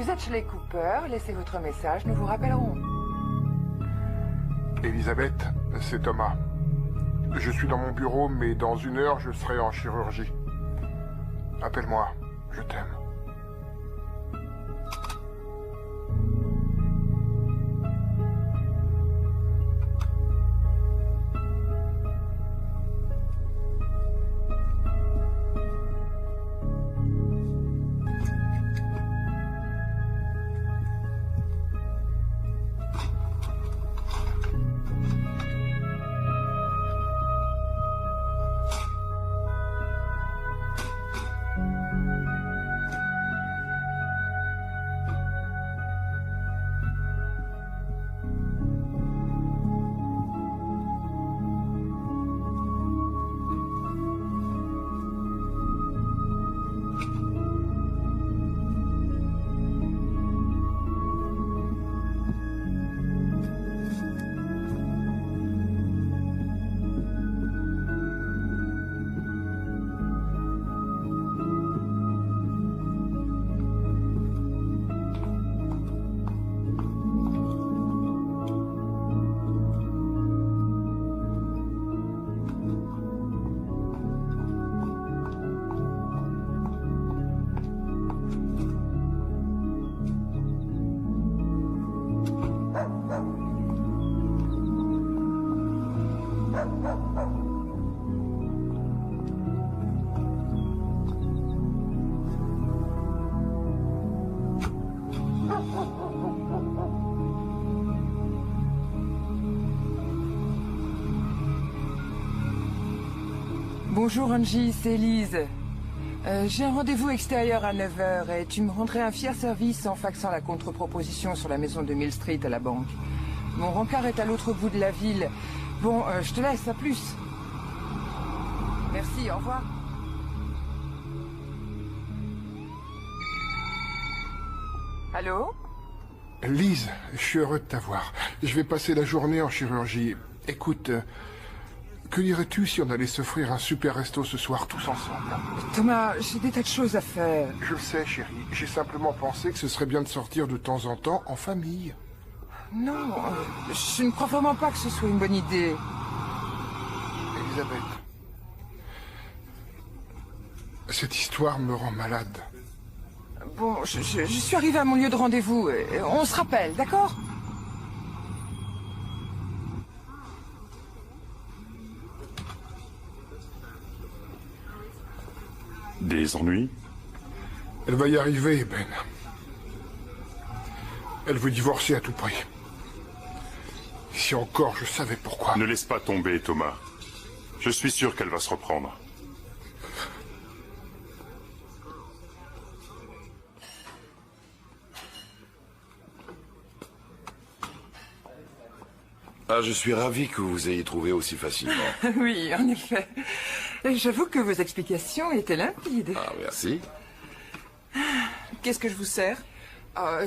Vous êtes chez les Cooper, laissez votre message, nous vous rappellerons. Elisabeth, c'est Thomas. Je suis dans mon bureau, mais dans 1 heure, je serai en chirurgie. Appelle-moi, je t'aime. Bonjour Angie, c'est Elise. J'ai un rendez-vous extérieur à 9 h et tu me rendrais un fier service en faxant la contre-proposition sur la maison de Mill Street à la banque. Mon rencard est à l'autre bout de la ville. Bon, je te laisse, à plus. Merci, au revoir. Allô? Lise, je suis heureux de t'avoir. Je vais passer la journée en chirurgie. Écoute, que dirais-tu si on allait s'offrir un super resto ce soir tous ensemble? Thomas, j'ai des tas de choses à faire. Je le sais, chérie. J'ai simplement pensé que ce serait bien de sortir de temps en temps en famille. Non, je ne crois vraiment pas que ce soit une bonne idée. Elisabeth, cette histoire me rend malade. Bon, je suis arrivé à mon lieu de rendez-vous. On se rappelle, d'accord? Des ennuis? Elle va y arriver, Ben. Elle veut divorcer à tout prix. Si encore je savais pourquoi. Ne laisse pas tomber, Thomas. Je suis sûr qu'elle va se reprendre. Ah, je suis ravi que vous ayez trouvé aussi facilement. Oui, en effet. J'avoue que vos explications étaient limpides. Ah, merci. Qu'est-ce que je vous sers?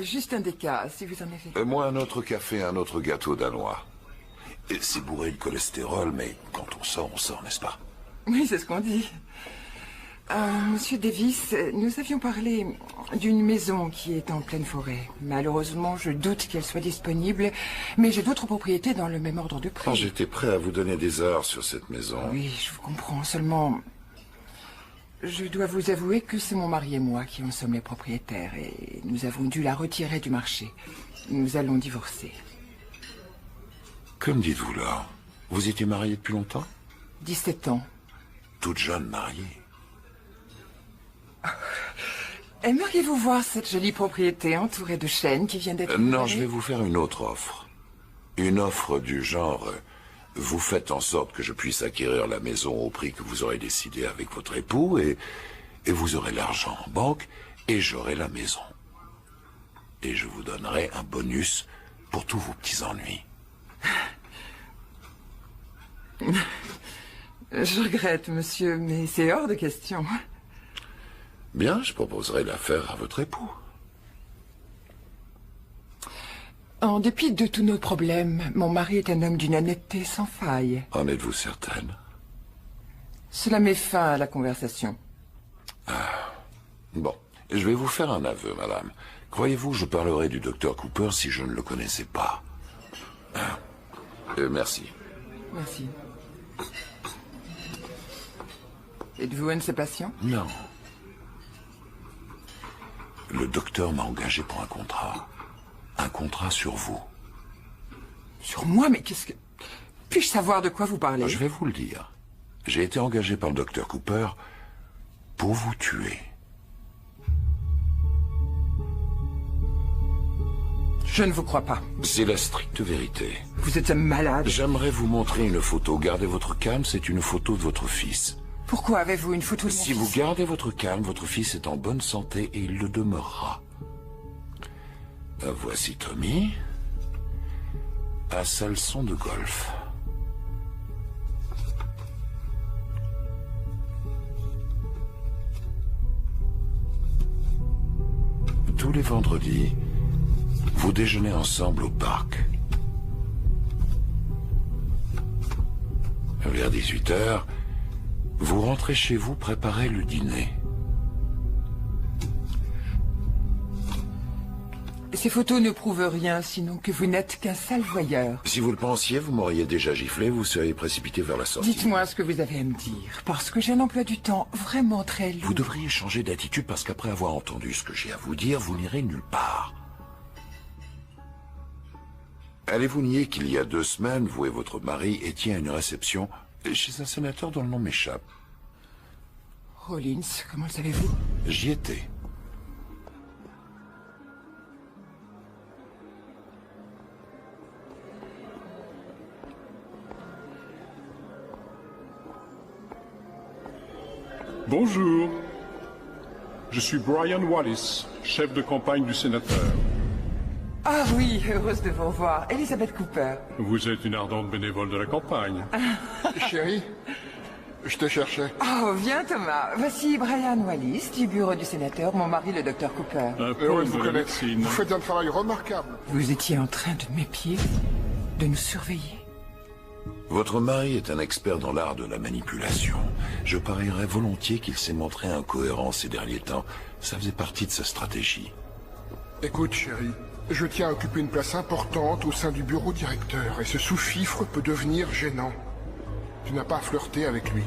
Juste un déca, si vous en avez. Moi, un autre café, un autre gâteau danois. Et c'est bourré de cholestérol, mais quand on sort, n'est-ce pas? Oui, c'est ce qu'on dit. Monsieur Davis, nous avions parlé d'une maison qui est en pleine forêt. Malheureusement, je doute qu'elle soit disponible, mais j'ai d'autres propriétés dans le même ordre de prix. Oh, j'étais prêt à vous donner des heures sur cette maison. Oui, je vous comprends. Seulement, je dois vous avouer que c'est mon mari et moi qui en sommes les propriétaires et nous avons dû la retirer du marché. Nous allons divorcer. Que me dites-vous là? Vous étiez mariée depuis longtemps? 17 ans. Toute jeune mariée. Aimeriez-vous voir cette jolie propriété entourée de chênes qui vient d'être... Non, je vais vous faire une autre offre. Une offre du genre... vous faites en sorte que je puisse acquérir la maison au prix que vous aurez décidé avec votre époux et vous aurez l'argent en banque et j'aurai la maison. Et je vous donnerai un bonus pour tous vos petits ennuis. Je regrette, monsieur, mais c'est hors de question. Bien, je proposerai l'affaire à votre époux. En dépit de tous nos problèmes, mon mari est un homme d'une honnêteté sans faille. En êtes-vous certaine? Cela met fin à la conversation. Bon, je vais vous faire un aveu, madame. Croyez-vous, je parlerais du docteur Cooper si je ne le connaissais pas? Merci. Merci. Êtes-vous un de ses patients? Non. Le docteur m'a engagé pour un contrat. Un contrat sur vous. Sur moi? Mais qu'est-ce que... Puis-je savoir de quoi vous parlez? Je vais vous le dire. J'ai été engagé par le docteur Cooper pour vous tuer. Je ne vous crois pas. C'est la stricte vérité. Vous êtes un malade. J'aimerais vous montrer une photo. Gardez votre calme, c'est une photo de votre fils. Pourquoi avez-vous une photo de mon Si fils? vous gardez votre calme, votre fils est en bonne santé et il le demeurera. Voici Tommy. À sa leçon de golf. Tous les vendredis, vous déjeunez ensemble au parc. Vers 18h, vous rentrez chez vous préparer le dîner. Ces photos ne prouvent rien, sinon que vous n'êtes qu'un sale voyeur. Si vous le pensiez, vous m'auriez déjà giflé, vous seriez précipité vers la sortie. Dites-moi ce que vous avez à me dire, parce que j'ai un emploi du temps vraiment très lourd. Vous devriez changer d'attitude parce qu'après avoir entendu ce que j'ai à vous dire, vous n'irez nulle part. Allez-vous nier qu'il y a 2 semaines, vous et votre mari étiez à une réception chez un sénateur dont le nom m'échappe? Rollins, comment le savez-vous? J'y étais. Bonjour. Je suis Brian Wallis, chef de campagne du sénateur. Ah oui, heureuse de vous revoir. Elizabeth Cooper. Vous êtes une ardente bénévole de la campagne. Chérie, je te cherchais. Oh, viens Thomas. Voici Brian Wallis, du bureau du sénateur, mon mari le docteur Cooper. Un Heureux de poème vous de la connaître. médecine. Vous faites un travail remarquable. Vous étiez en train de m'épier, de nous surveiller. Votre mari est un expert dans l'art de la manipulation. Je parierais volontiers qu'il s'est montré incohérent ces derniers temps. Ça faisait partie de sa stratégie. Écoute, chérie, je tiens à occuper une place importante au sein du bureau directeur, et ce sous-fifre peut devenir gênant. Tu n'as pas à flirter avec lui.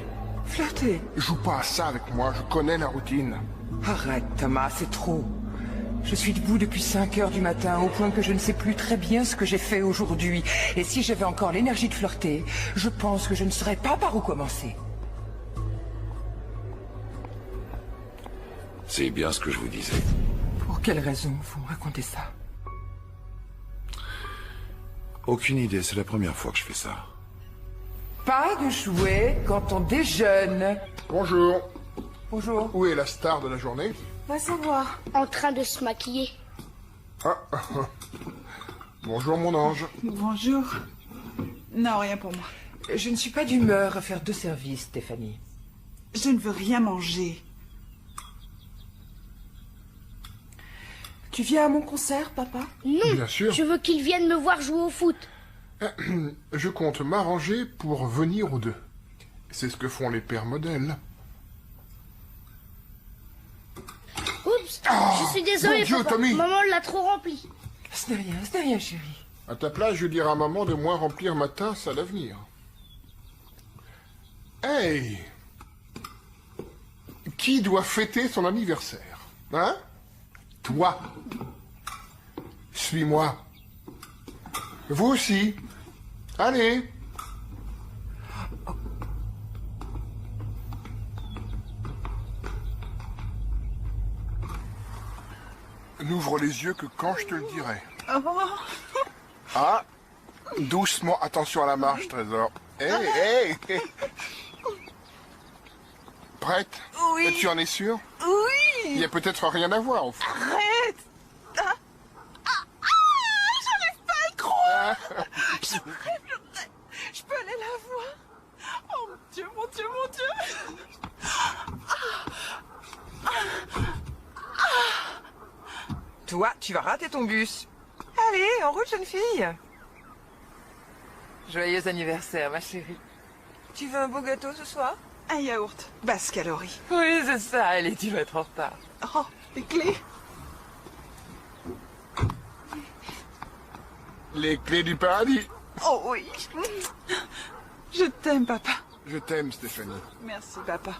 Flirter? Joue pas à ça avec moi, je connais la routine. Arrête Thomas, c'est trop. Je suis debout depuis 5 heures du matin, au point que je ne sais plus très bien ce que j'ai fait aujourd'hui. Et si j'avais encore l'énergie de flirter, je pense que je ne saurais pas par où commencer. C'est bien ce que je vous disais. Pour quelle raison vous me racontez ça? Aucune idée, c'est la première fois que je fais ça. Pas de jouets quand on déjeune. Bonjour. Bonjour. Où est la star de la journée? Va savoir. En train de se maquiller. Bonjour mon ange. Bonjour. Non, rien pour moi. Je ne suis pas d'humeur à faire 2 services, Stéphanie. Je ne veux rien manger. Tu viens à mon concert, papa? Non, Bien sûr. je veux qu'ils viennent me voir jouer au foot. Je compte m'arranger pour venir aux 2. C'est ce que font les pères modèles. Oups, je suis désolé, mon Dieu, papa. Tommy. Maman l'a trop rempli. Ce n'est rien, chérie. À ta place, je dirais à maman de moins remplir ma tasse à l'avenir. Hey! Qui doit fêter son anniversaire? Hein? Toi. Suis-moi. Vous aussi. Allez. N'ouvre les yeux que quand je te le dirai. Ah, doucement, attention à la marche, Trésor. Hey. Prête? Oui. Tu en es sûr? Oui. Il y a peut-être rien à voir, au fond. Arrête. J'arrive pas à le croire. Je peux aller la voir. Oh mon Dieu, mon Dieu, mon Dieu. Toi, tu vas rater ton bus. Allez, en route, jeune fille. Joyeux anniversaire, ma chérie. Tu veux un beau gâteau ce soir? Un yaourt, basse calorie. Oui, c'est ça. Allez, tu vas être en retard. Oh, les clés. Les clés du paradis. Oh oui. Je t'aime, papa. Je t'aime, Stéphanie. Merci, papa.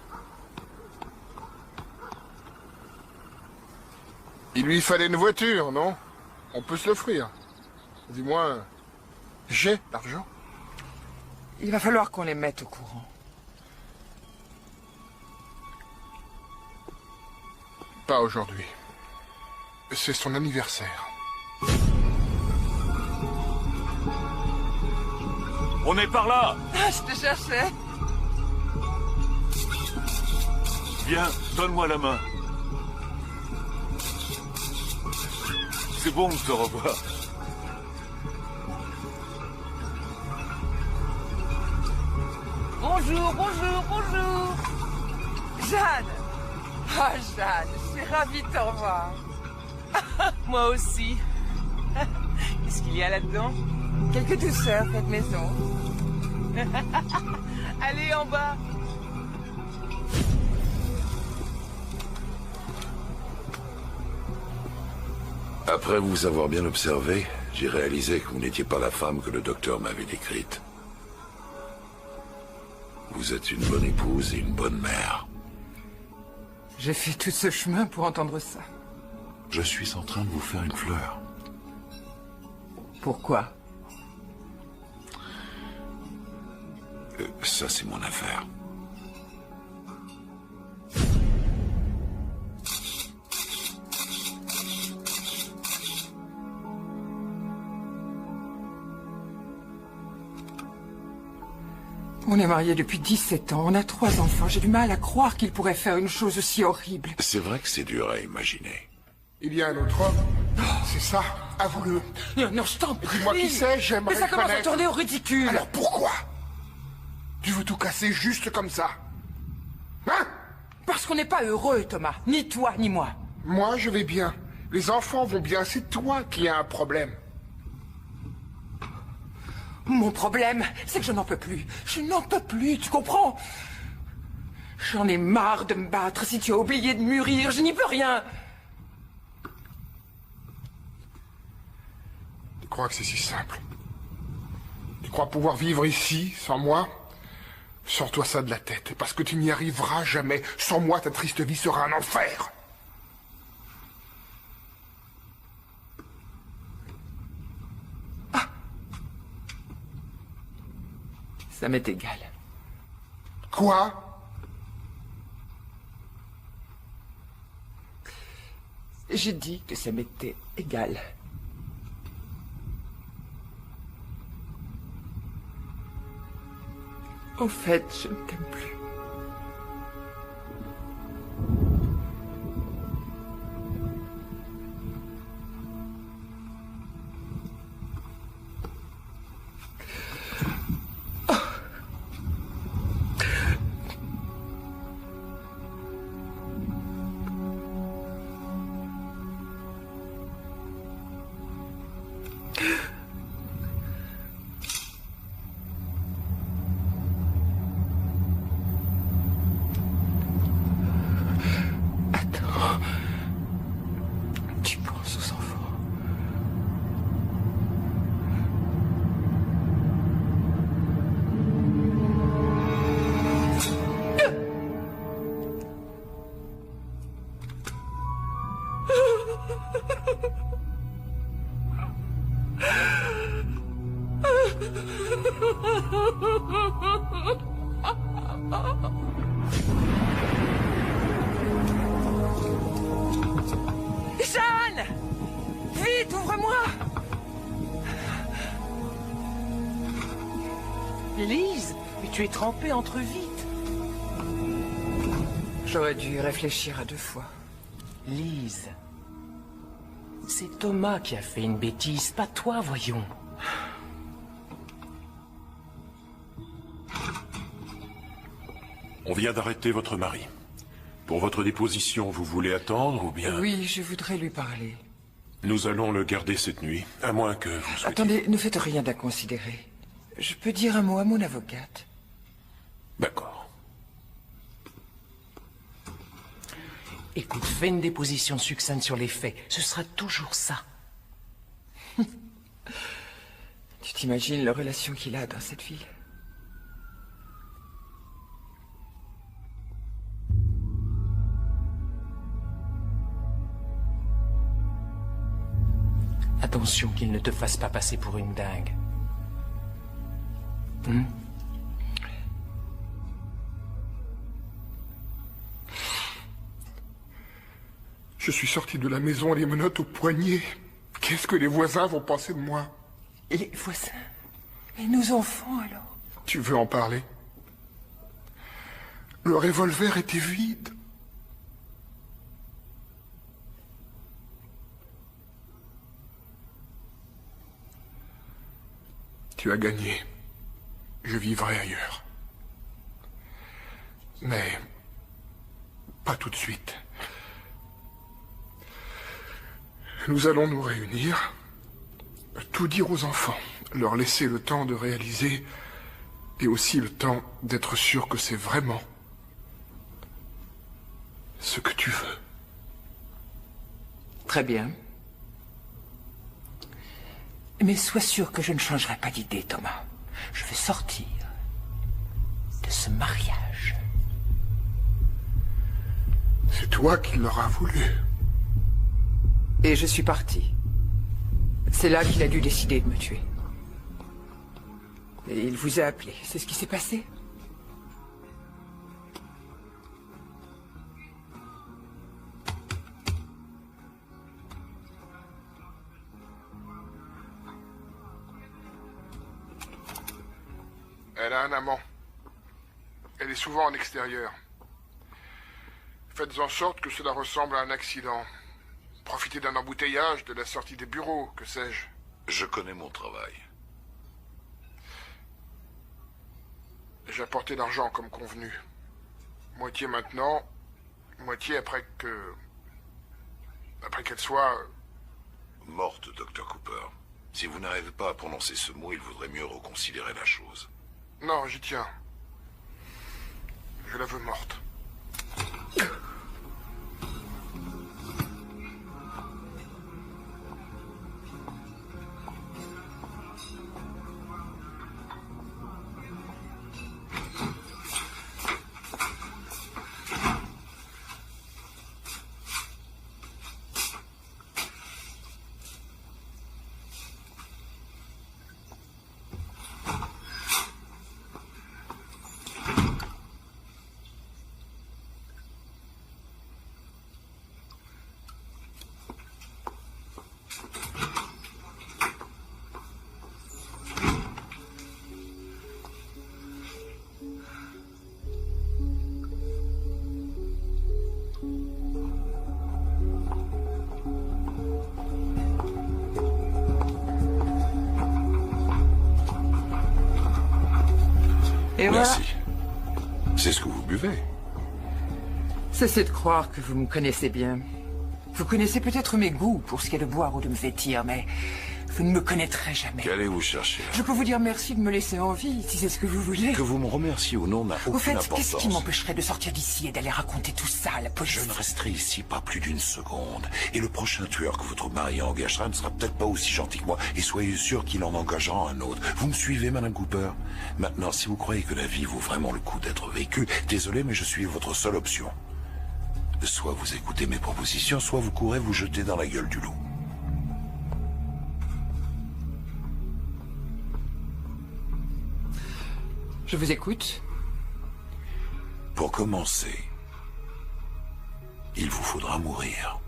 Il lui fallait une voiture, non? On peut se l'offrir. Du moins, j'ai l'argent. Il va falloir qu'on les mette au courant. Pas aujourd'hui. C'est son anniversaire. On est par là! Ah, je te cherchais. Viens, donne-moi la main. C'est bon de te revoir. Bonjour, bonjour, bonjour. Jeanne. Ah, Jeanne, je suis ravie de te revoir. Moi aussi. Qu'est-ce qu'il y a là-dedans? Quelques douceurs faites maison. Allez, en bas. Après vous avoir bien observé, j'ai réalisé que vous n'étiez pas la femme que le docteur m'avait décrite. Vous êtes une bonne épouse et une bonne mère. J'ai fait tout ce chemin pour entendre ça. Je suis en train de vous faire une fleur. Pourquoi? Ça, c'est mon affaire. On est mariés depuis 17 ans, on a 3 enfants. J'ai du mal à croire qu'il pourrait faire une chose aussi horrible. C'est vrai que c'est dur à imaginer. Il y a un autre homme. C'est ça, avoue-le. Non, non, je t'en prie. Dis-moi qui c'est, j'aimerais Mais ça commence à connaître. tourner au ridicule. Alors pourquoi? Tu veux tout casser juste comme ça? Hein? Parce qu'on n'est pas heureux, Thomas. Ni toi, ni moi. Moi, je vais bien. Les enfants vont bien, c'est toi qui as un problème. Mon problème, c'est que je n'en peux plus. Je n'en peux plus, tu comprends? J'en ai marre de me battre. Si tu as oublié de mûrir, je n'y peux rien. Tu crois que c'est si simple? Tu crois pouvoir vivre ici, sans moi? Sors-toi ça de la tête, parce que tu n'y arriveras jamais. Sans moi, ta triste vie sera un enfer. Ça m'est égal. Quoi? J'ai dit que ça m'était égal. Au fait, je ne t'aime plus. Tu penses aux enfants. Jeanne! Vite, ouvre-moi! Lise, mais tu es trempée entre vite. J'aurais dû y réfléchir à 2 fois. Lise, c'est Thomas qui a fait une bêtise, pas toi, voyons. On vient d'arrêter votre mari. Pour votre déposition, vous voulez attendre ou bien... Oui, je voudrais lui parler. Nous allons le garder cette nuit, à moins que vous souhaitiez... Attendez, ne faites rien d'inconsidéré. Je peux dire un mot à mon avocate. D'accord. Écoute, fais une déposition succincte sur les faits. Ce sera toujours ça. Tu t'imagines la relation qu'il a dans cette ville? Attention qu'il ne te fasse pas passer pour une dingue. Je suis sorti de la maison les menottes au poignet. Qu'est-ce que les voisins vont penser de moi? Et les voisins? Et nos enfants, alors? Tu veux en parler? Le revolver était vide. Tu as gagné. Je vivrai ailleurs. Mais pas tout de suite. Nous allons nous réunir, tout dire aux enfants, leur laisser le temps de réaliser et aussi le temps d'être sûr que c'est vraiment ce que tu veux. Très bien. Mais sois sûr que je ne changerai pas d'idée, Thomas. Je veux sortir de ce mariage. C'est toi qui l'auras voulu. Et je suis parti. C'est là qu'il a dû décider de me tuer. Et il vous a appelé. C'est ce qui s'est passé? Elle a un amant. Elle est souvent en extérieur. Faites en sorte que cela ressemble à un accident. Profitez d'un embouteillage, de la sortie des bureaux, que sais-je. Je connais mon travail. J'ai apporté l'argent comme convenu. Moitié maintenant, moitié après qu'elle soit... Morte, Dr. Cooper. Si vous n'arrivez pas à prononcer ce mot, il vaudrait mieux reconsidérer la chose. Non, j'y tiens. Je la veux morte. Et Merci. voilà. C'est ce que vous buvez. Cessez de croire que vous me connaissez bien. Vous connaissez peut-être mes goûts pour ce qui est de boire ou de me vêtir, mais vous ne me connaîtrez jamais. Qu'allez-vous chercher? Je peux vous dire merci de me laisser en vie, si c'est ce que vous voulez. Que vous me remerciez ou non n'a Au aucune fait, importance. qu'est-ce qui m'empêcherait de sortir d'ici et d'aller raconter tout ça à la police? Je ne resterai ici pas plus d'une seconde. Et le prochain tueur que votre mari engagera ne sera peut-être pas aussi gentil que moi. Et soyez sûr qu'il en engagera un autre. Vous me suivez, Madame Cooper? Maintenant, si vous croyez que la vie vaut vraiment le coup d'être vécue, désolé, mais je suis votre seule option. Soit vous écoutez mes propositions, soit vous courez vous jeter dans la gueule du loup. Je vous écoute. Pour commencer, il vous faudra mourir.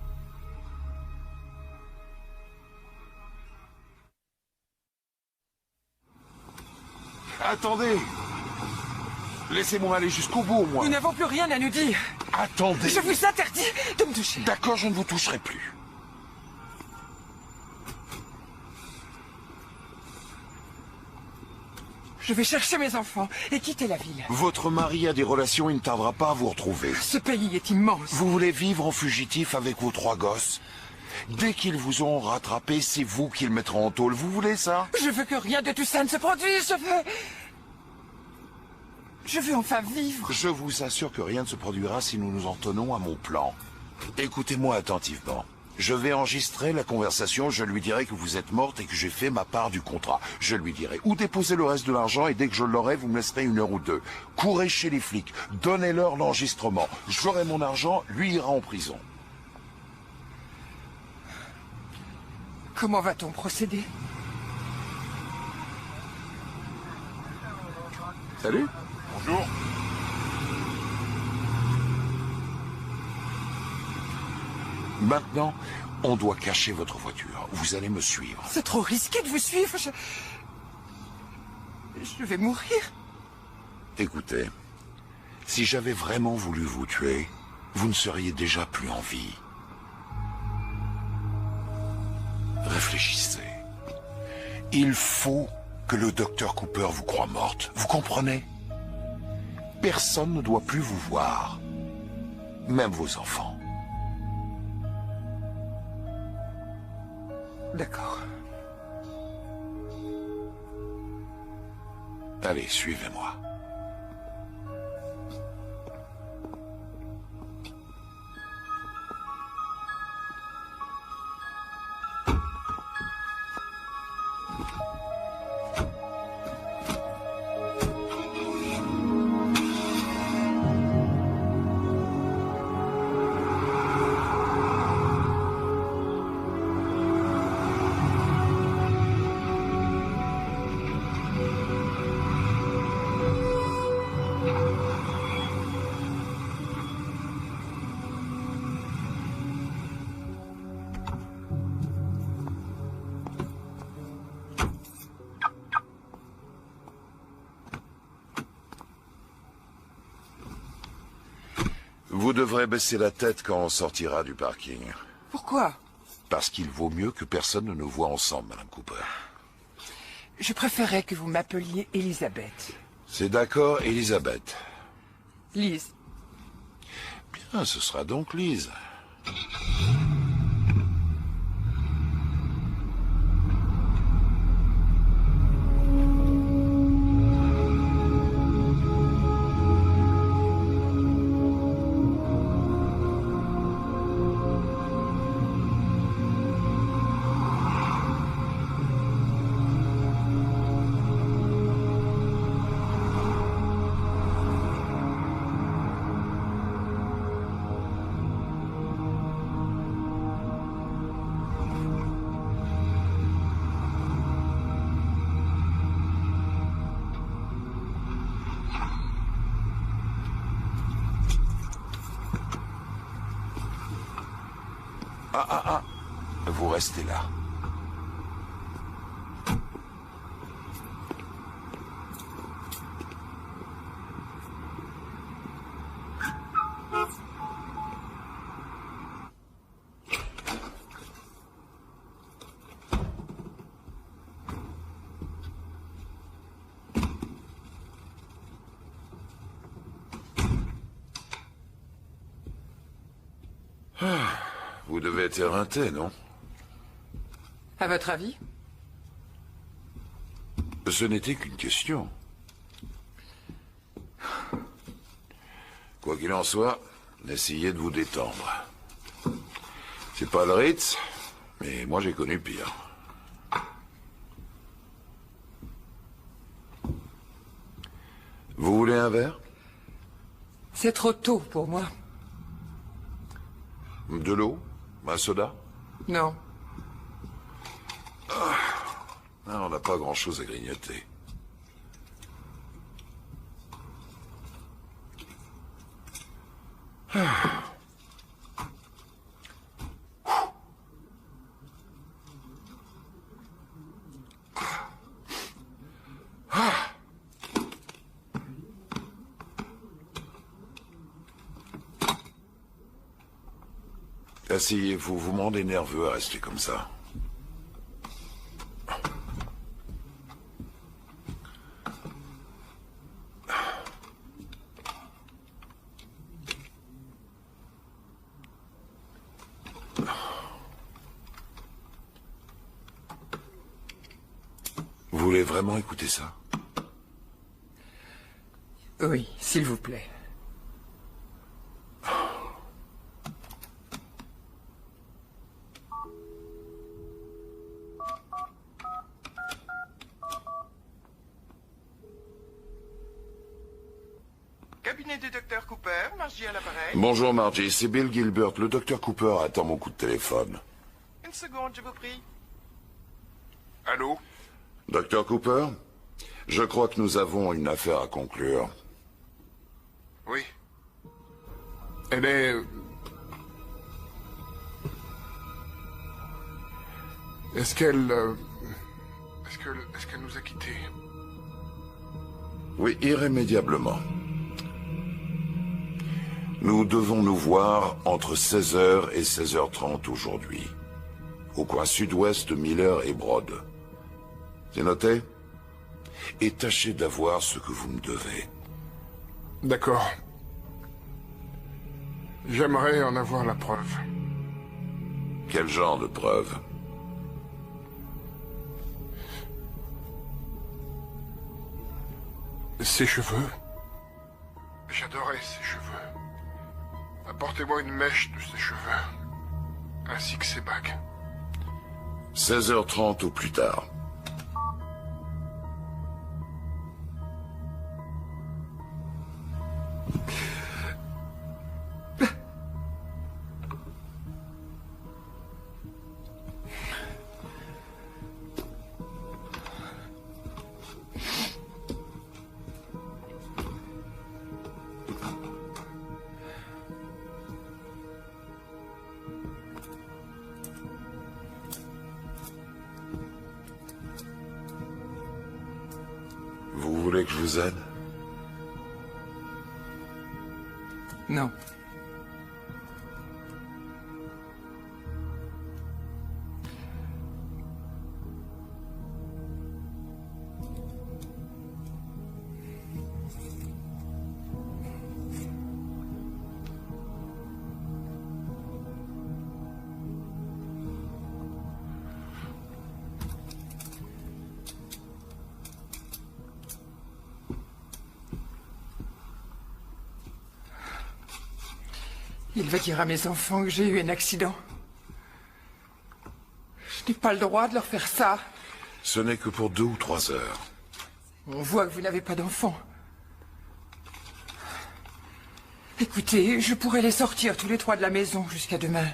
Attendez! Laissez-moi aller jusqu'au bout, moi. Nous n'avons plus rien à nous dire. Attendez! Je vous interdis de me toucher. D'accord, je ne vous toucherai plus. Je vais chercher mes enfants et quitter la ville. Votre mari a des relations, il ne tardera pas à vous retrouver. Ce pays est immense. Vous voulez vivre en fugitif avec vos 3 gosses? Dès qu'ils vous auront rattrapé, c'est vous qui le mettrez en tôle. Vous voulez ça? Je veux que rien de tout ça ne se produise. Je veux enfin vivre. Je vous assure que rien ne se produira si nous nous en tenons à mon plan. Écoutez-moi attentivement. Je vais enregistrer la conversation, je lui dirai que vous êtes morte et que j'ai fait ma part du contrat. Je lui dirai où déposer le reste de l'argent et dès que je l'aurai, vous me laisserez 1 heure ou 2. Courez chez les flics, donnez-leur l'enregistrement. J'aurai mon argent, lui ira en prison. Comment va-t-on procéder? Salut. Bonjour. Maintenant, on doit cacher votre voiture. Vous allez me suivre. C'est trop risqué de vous suivre. Je vais mourir. Écoutez, si j'avais vraiment voulu vous tuer, vous ne seriez déjà plus en vie. Réfléchissez. Il faut que le docteur Cooper vous croie morte. Vous comprenez? Personne ne doit plus vous voir. Même vos enfants. D'accord. Allez, suivez-moi. Vous devrez baisser la tête quand on sortira du parking. Pourquoi? Parce qu'il vaut mieux que personne ne nous voie ensemble, Madame Cooper. Je préférerais que vous m'appeliez Elisabeth. C'est d'accord, Elisabeth. Lise. Bien, ce sera donc Lise. Vous restez là. Vous devez être éreinté, non? À votre avis? Ce n'était qu'une question. Quoi qu'il en soit, essayez de vous détendre. C'est pas le Ritz, mais moi j'ai connu pire. Vous voulez un verre? C'est trop tôt pour moi. De l'eau? Un soda? Non. Ah, on n'a pas grand-chose à grignoter. Asseyez-vous, vous me rendez nerveux à rester comme ça. Vous voulez vraiment écouter ça? Oui, s'il vous plaît. cabinet du docteur Cooper, Margie à l'appareil. Bonjour Margie, c'est Bill Gilbert. Le docteur Cooper attend mon coup de téléphone. Une seconde, je vous prie. Allô? Docteur Cooper, je crois que nous avons une affaire à conclure. Oui. Elle est... Est-ce qu'elle... Est-ce qu'elle nous a quittés? Oui, irrémédiablement. Nous devons nous voir entre 16h et 16h30 aujourd'hui, au coin sud-ouest de Miller et Broad. C'est noté? Et tâchez d'avoir ce que vous me devez. D'accord. J'aimerais en avoir la preuve. Quel genre de preuve? Ses cheveux. J'adorais ses cheveux. Apportez-moi une mèche de ses cheveux. Ainsi que ses bagues. 16h30 ou plus tard. Vous voulez que je vous aide? Non. Il va dire à mes enfants que j'ai eu un accident. Je n'ai pas le droit de leur faire ça. Ce n'est que pour 2 ou 3 heures. On voit que vous n'avez pas d'enfants. Écoutez, je pourrais les sortir tous les 3 de la maison jusqu'à demain.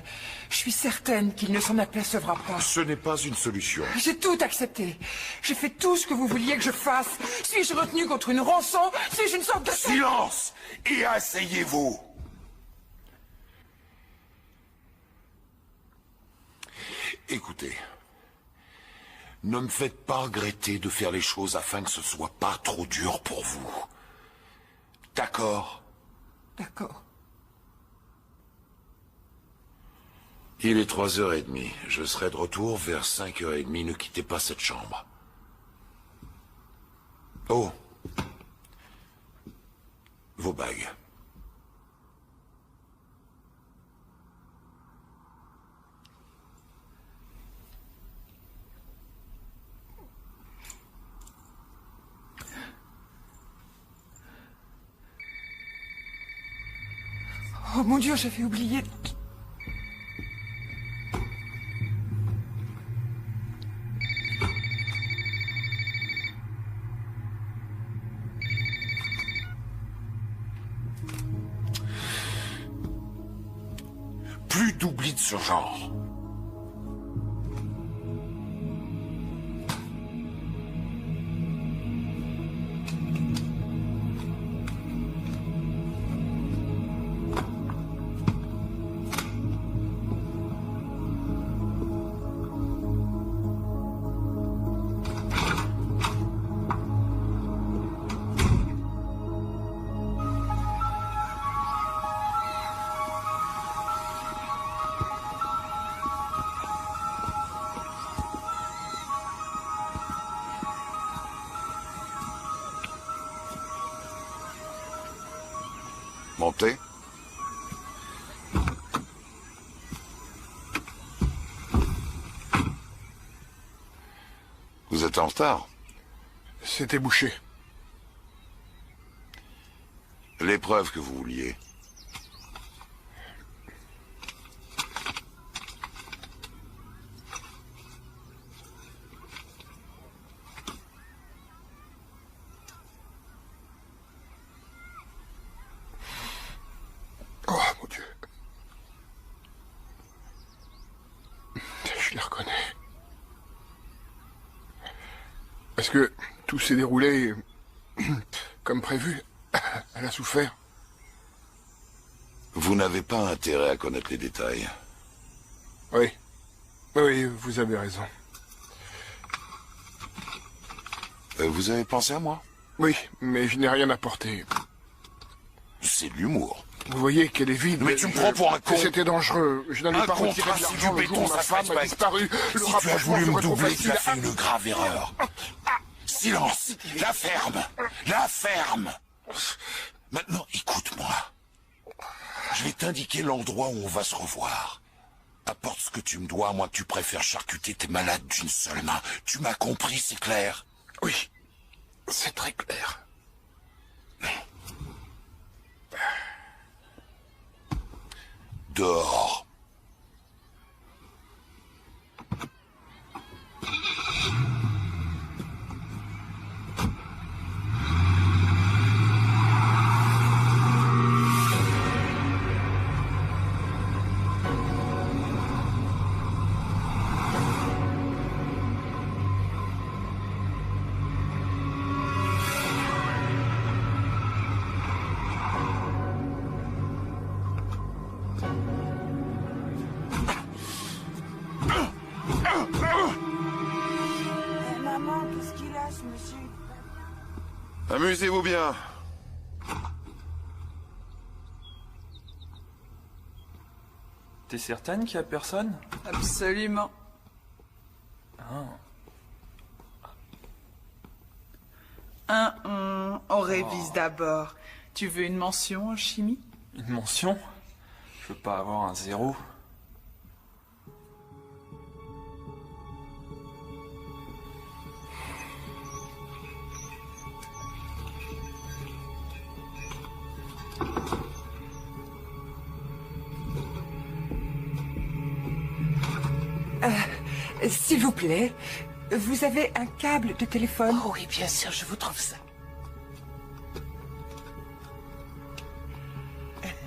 Je suis certaine qu'il ne s'en apercevra pas. Ce n'est pas une solution. J'ai tout accepté. J'ai fait tout ce que vous vouliez que je fasse. Suis-je retenu contre une rançon? Suis-je une sorte de... Silence! Et asseyez-vous! Écoutez, ne me faites pas regretter de faire les choses afin que ce soit pas trop dur pour vous. D'accord? D'accord. Il est 3h30. Je serai de retour vers 5h30. Ne quittez pas cette chambre. Oh. Vos bagues. Oh mon Dieu, j'avais oublié... Plus d'oubli de ce genre. Montez. Vous êtes en retard. C'était bouché. L'épreuve que vous vouliez. Est-ce que tout s'est déroulé comme prévu? Elle a souffert? Vous n'avez pas intérêt à connaître les détails. Oui. Oui, vous avez raison. Vous avez pensé à moi? Oui, mais je n'ai rien apporté. C'est de l'humour. Vous voyez qu'elle est vide. Mais tu me prends pour un con. C'était dangereux. Je n'allais pas retirer de l'argent le jour où ma femme a disparu. Le Si tu as rapprochement voulu me serait trop doubler, tu facile. as fait une grave erreur. Silence! La ferme! La ferme! Maintenant, écoute-moi. Je vais t'indiquer l'endroit où on va se revoir. Apporte ce que tu me dois, à moins que tu préfères charcuter tes malades d'une seule main. Tu m'as compris, c'est clair? Oui, c'est très clair. Dehors. Maman, qu'est-ce qu'il a, ce monsieur? Amusez-vous bien. T'es certaine qu'il y a personne? Absolument. On révise d'abord. Tu veux une mention en chimie? Une mention? Je veux pas avoir un 0. S'il vous plaît, vous avez un câble de téléphone? Oh oui, bien sûr, je vous trouve ça.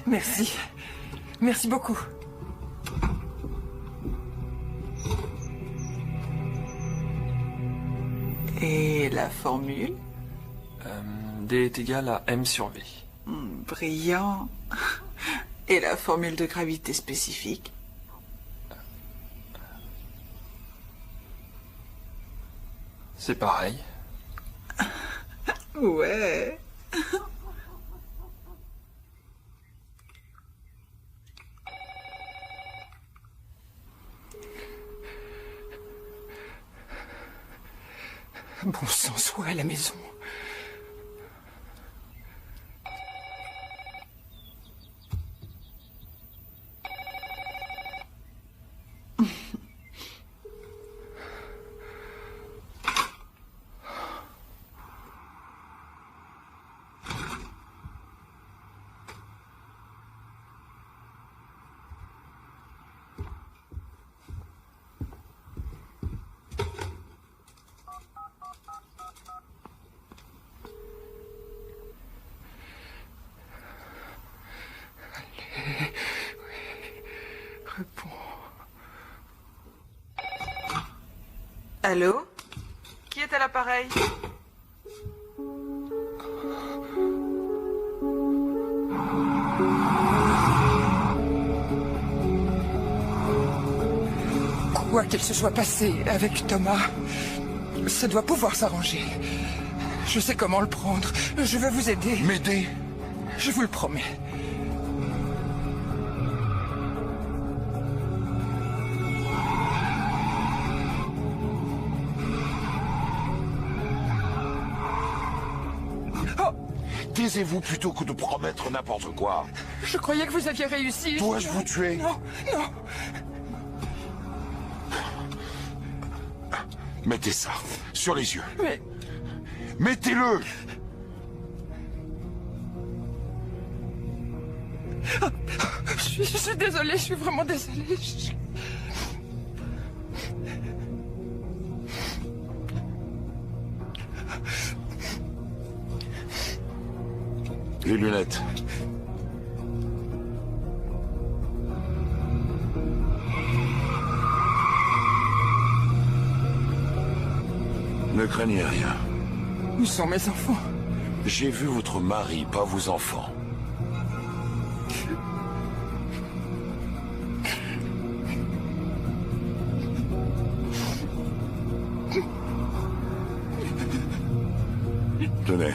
Merci. Merci beaucoup. Et la formule? D est égal à M sur V. Brillant. Et la formule de gravité spécifique? C'est pareil. Ouais. Bon sang, soit à la maison. Allô? Qui est à l'appareil? Quoi qu'il se soit passé avec Thomas, ça doit pouvoir s'arranger. Je sais comment le prendre. Je vais vous aider. M'aider? Je vous le promets. Taisez-vous plutôt que de promettre n'importe quoi. Je croyais que vous aviez réussi. Dois-je vous tuer? Non, non. Mettez ça sur les yeux. Mais... Mettez-le! Je suis désolée, je suis vraiment désolée. Les lunettes. Ne craignez rien. Où sont mes enfants? J'ai vu votre mari, pas vos enfants. Tenez.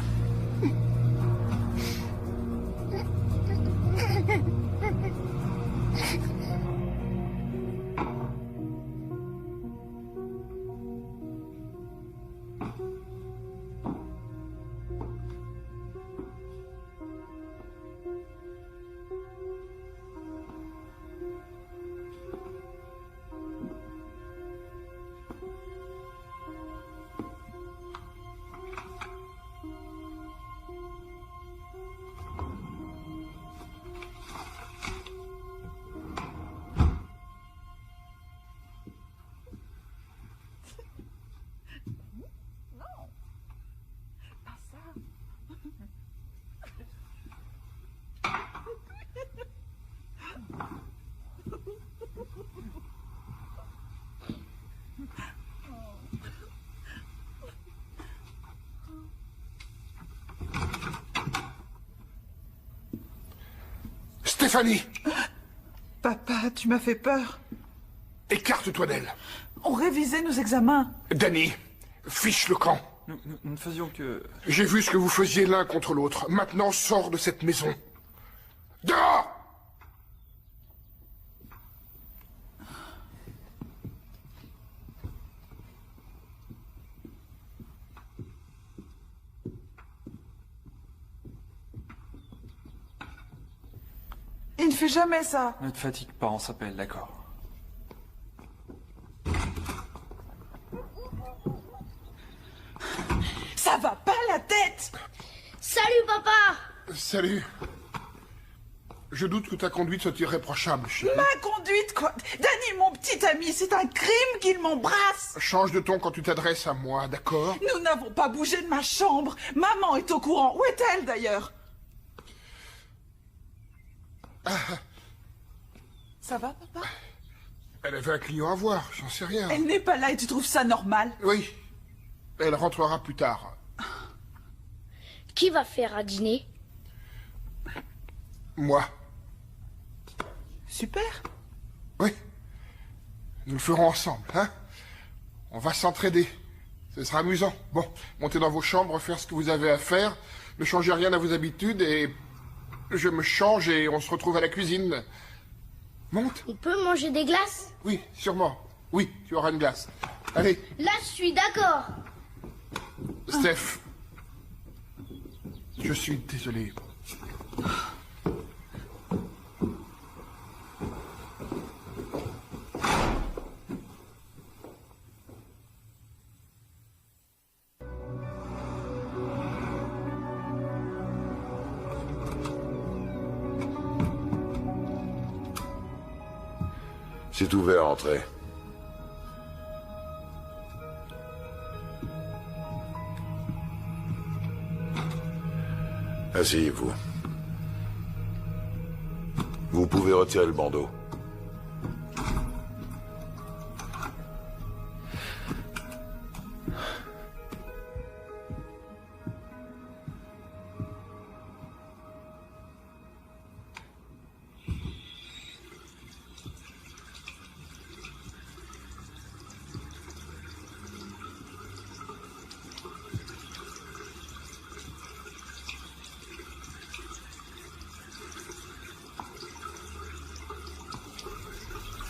Stéphanie! Papa, tu m'as fait peur. Écarte-toi d'elle. On révisait nos examens. Danny, fiche le camp. Nous ne faisions que... J'ai vu ce que vous faisiez l'un contre l'autre. Maintenant, sors de cette maison. Dehors! Il ne fait jamais ça. Ne te fatigue pas, on s'appelle, d'accord. Ça va pas la tête. Salut, papa. Salut. Je doute que ta conduite soit irréprochable, chérie. Ma conduite, quoi? Danny, mon petit ami, c'est un crime qu'il m'embrasse. Change de ton quand tu t'adresses à moi, d'accord? Nous n'avons pas bougé de ma chambre. Maman est au courant. Où est-elle, d'ailleurs? Ça va, papa? Elle avait un client à voir, j'en sais rien. Elle n'est pas là et tu trouves ça normal? Oui. Elle rentrera plus tard. Qui va faire à dîner? Moi. Super. Oui. Nous le ferons ensemble, hein? On va s'entraider. Ce sera amusant. Bon, montez dans vos chambres, faire ce que vous avez à faire. Ne changez rien à vos habitudes et... Je me change et on se retrouve à la cuisine. Monte. On peut manger des glaces? Oui, sûrement. Oui, tu auras une glace. Allez. Là, je suis d'accord. Steph. Je suis désolé. C'est ouvert, entrez. Asseyez-vous. Vous pouvez retirer le bandeau.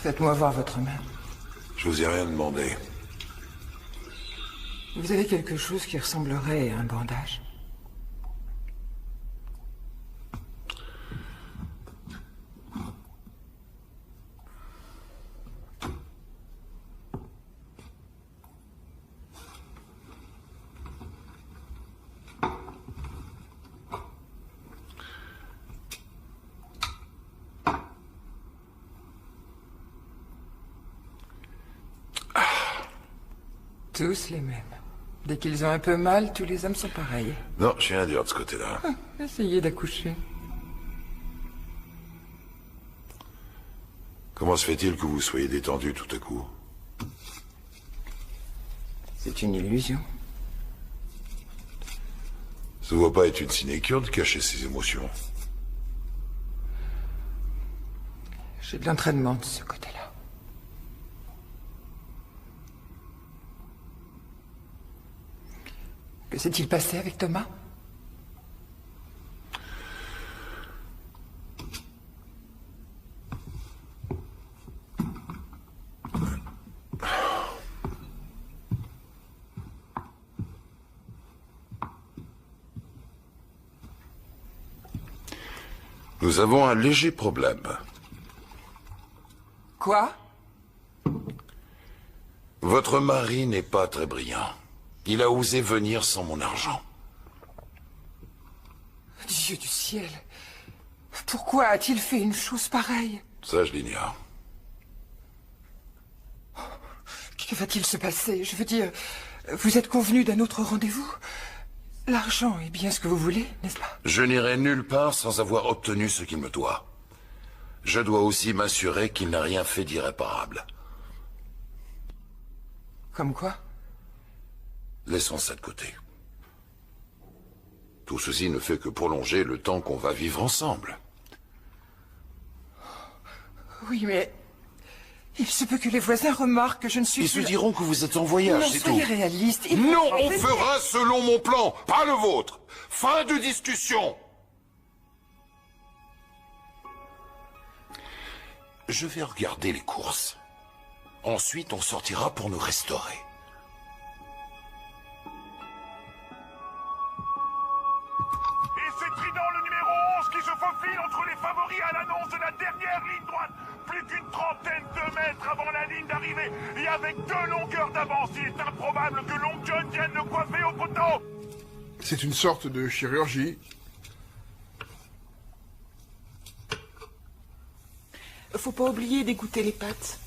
Faites-moi voir votre main. Je vous ai rien demandé. Vous avez quelque chose qui ressemblerait à un bandage? Tous les mêmes. Dès qu'ils ont un peu mal, tous les hommes sont pareils. Non, je rien dire de ce côté-là. Essayez d'accoucher. Comment se fait-il que vous soyez détendu tout à coup? C'est une illusion. Ça ne doit pas être une sinécure de cacher ses émotions. J'ai de l'entraînement de ce côté-là. Que s'est-il passé avec Thomas? Nous avons un léger problème. Quoi? Votre mari n'est pas très brillant. Il a osé venir sans mon argent. Dieu du ciel. Pourquoi a-t-il fait une chose pareille? Ça, je l'ignore. Que va-t-il se passer? Je veux dire, vous êtes convenu d'un autre rendez-vous? L'argent est bien ce que vous voulez, n'est-ce pas? Je n'irai nulle part sans avoir obtenu ce qu'il me doit. Je dois aussi m'assurer qu'il n'a rien fait d'irréparable. Comme quoi? Laissons ça de côté. Tout ceci ne fait que prolonger le temps qu'on va vivre ensemble. Oui, mais... il se peut que les voisins remarquent que je ne suis Ils plus... se diront que vous êtes en voyage, Non, c'est tout. soyez réaliste. Non, on fera selon mon plan, pas le vôtre. Fin de discussion. Je vais regarder les courses. Ensuite, on sortira pour nous restaurer. Et c'est Trident le numéro 11 qui se faufile entre les favoris à l'annonce de la dernière ligne droite. Plus qu'une trentaine de mètres avant la ligne d'arrivée. Et avec 2 longueurs d'avance, il est improbable que Long John vienne le coiffer au poteau. C'est une sorte de chirurgie. Faut pas oublier d'égoutter les pâtes.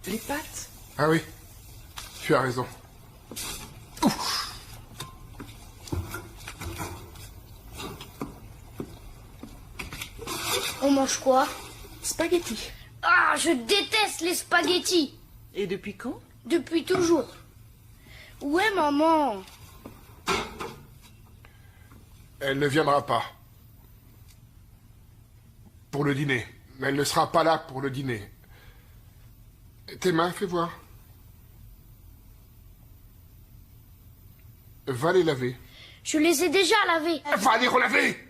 Les pâtes? Ah oui, tu as raison. On mange quoi? Spaghetti. Ah, je déteste les spaghettis. Et depuis quand? Depuis toujours. Où est maman? Elle ne viendra pas. Pour le dîner. Mais elle ne sera pas là pour le dîner. Tes mains, fais voir. Va les laver. Je les ai déjà lavés. Va les relaver!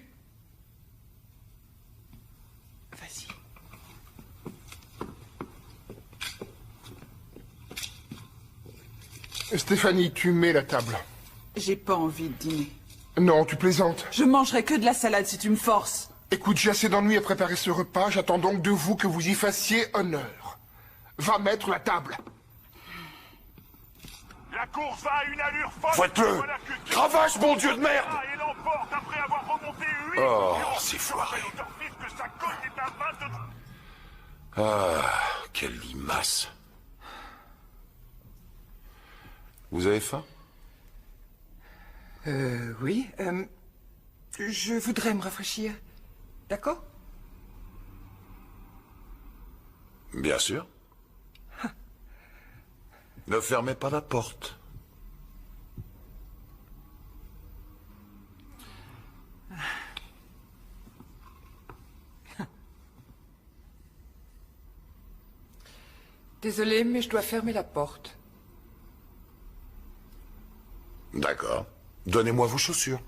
Stéphanie, tu mets la table. J'ai pas envie de dîner. Non, tu plaisantes. Je mangerai que de la salade si tu me forces. Écoute, j'ai assez d'ennuis à préparer ce repas. J'attends donc de vous que vous y fassiez honneur. Va mettre la table. La course va à une allure folle. Faites-le! Voilà que- Cravache, bon Dieu de merde! Et l'emporte après avoir remonté 8. Oh, c'est foiré. Que sa cote est à 23. Ah, quelle limace. Vous avez faim? Oui. Je voudrais me rafraîchir. D'accord? Bien sûr. Ne fermez pas la porte. Désolé, mais je dois fermer la porte. D'accord. Donnez-moi vos chaussures.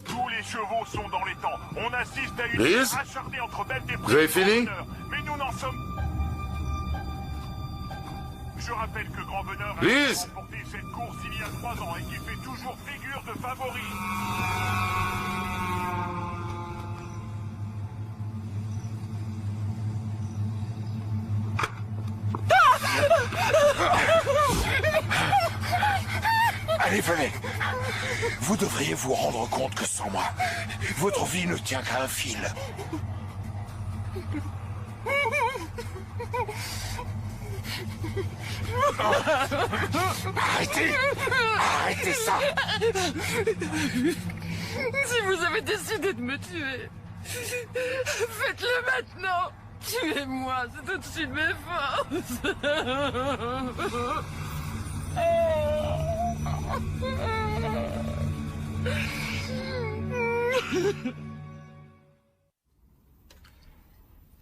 Tous les chevaux sont dans les temps. On assiste à une Lise, guerre acharnée entre bêtes et vous avez fini? Mais nous n'en sommes... Je rappelle que Grand Veneur a Lise, remporté cette course il y a 3 ans et qui fait toujours figure de favori. Allez, venez. Vous devriez vous rendre compte que sans moi, votre vie ne tient qu'à un fil. Arrêtez! Arrêtez ça! Si vous avez décidé de me tuer, faites-le maintenant. Tuez-moi, c'est au-dessus de mes forces.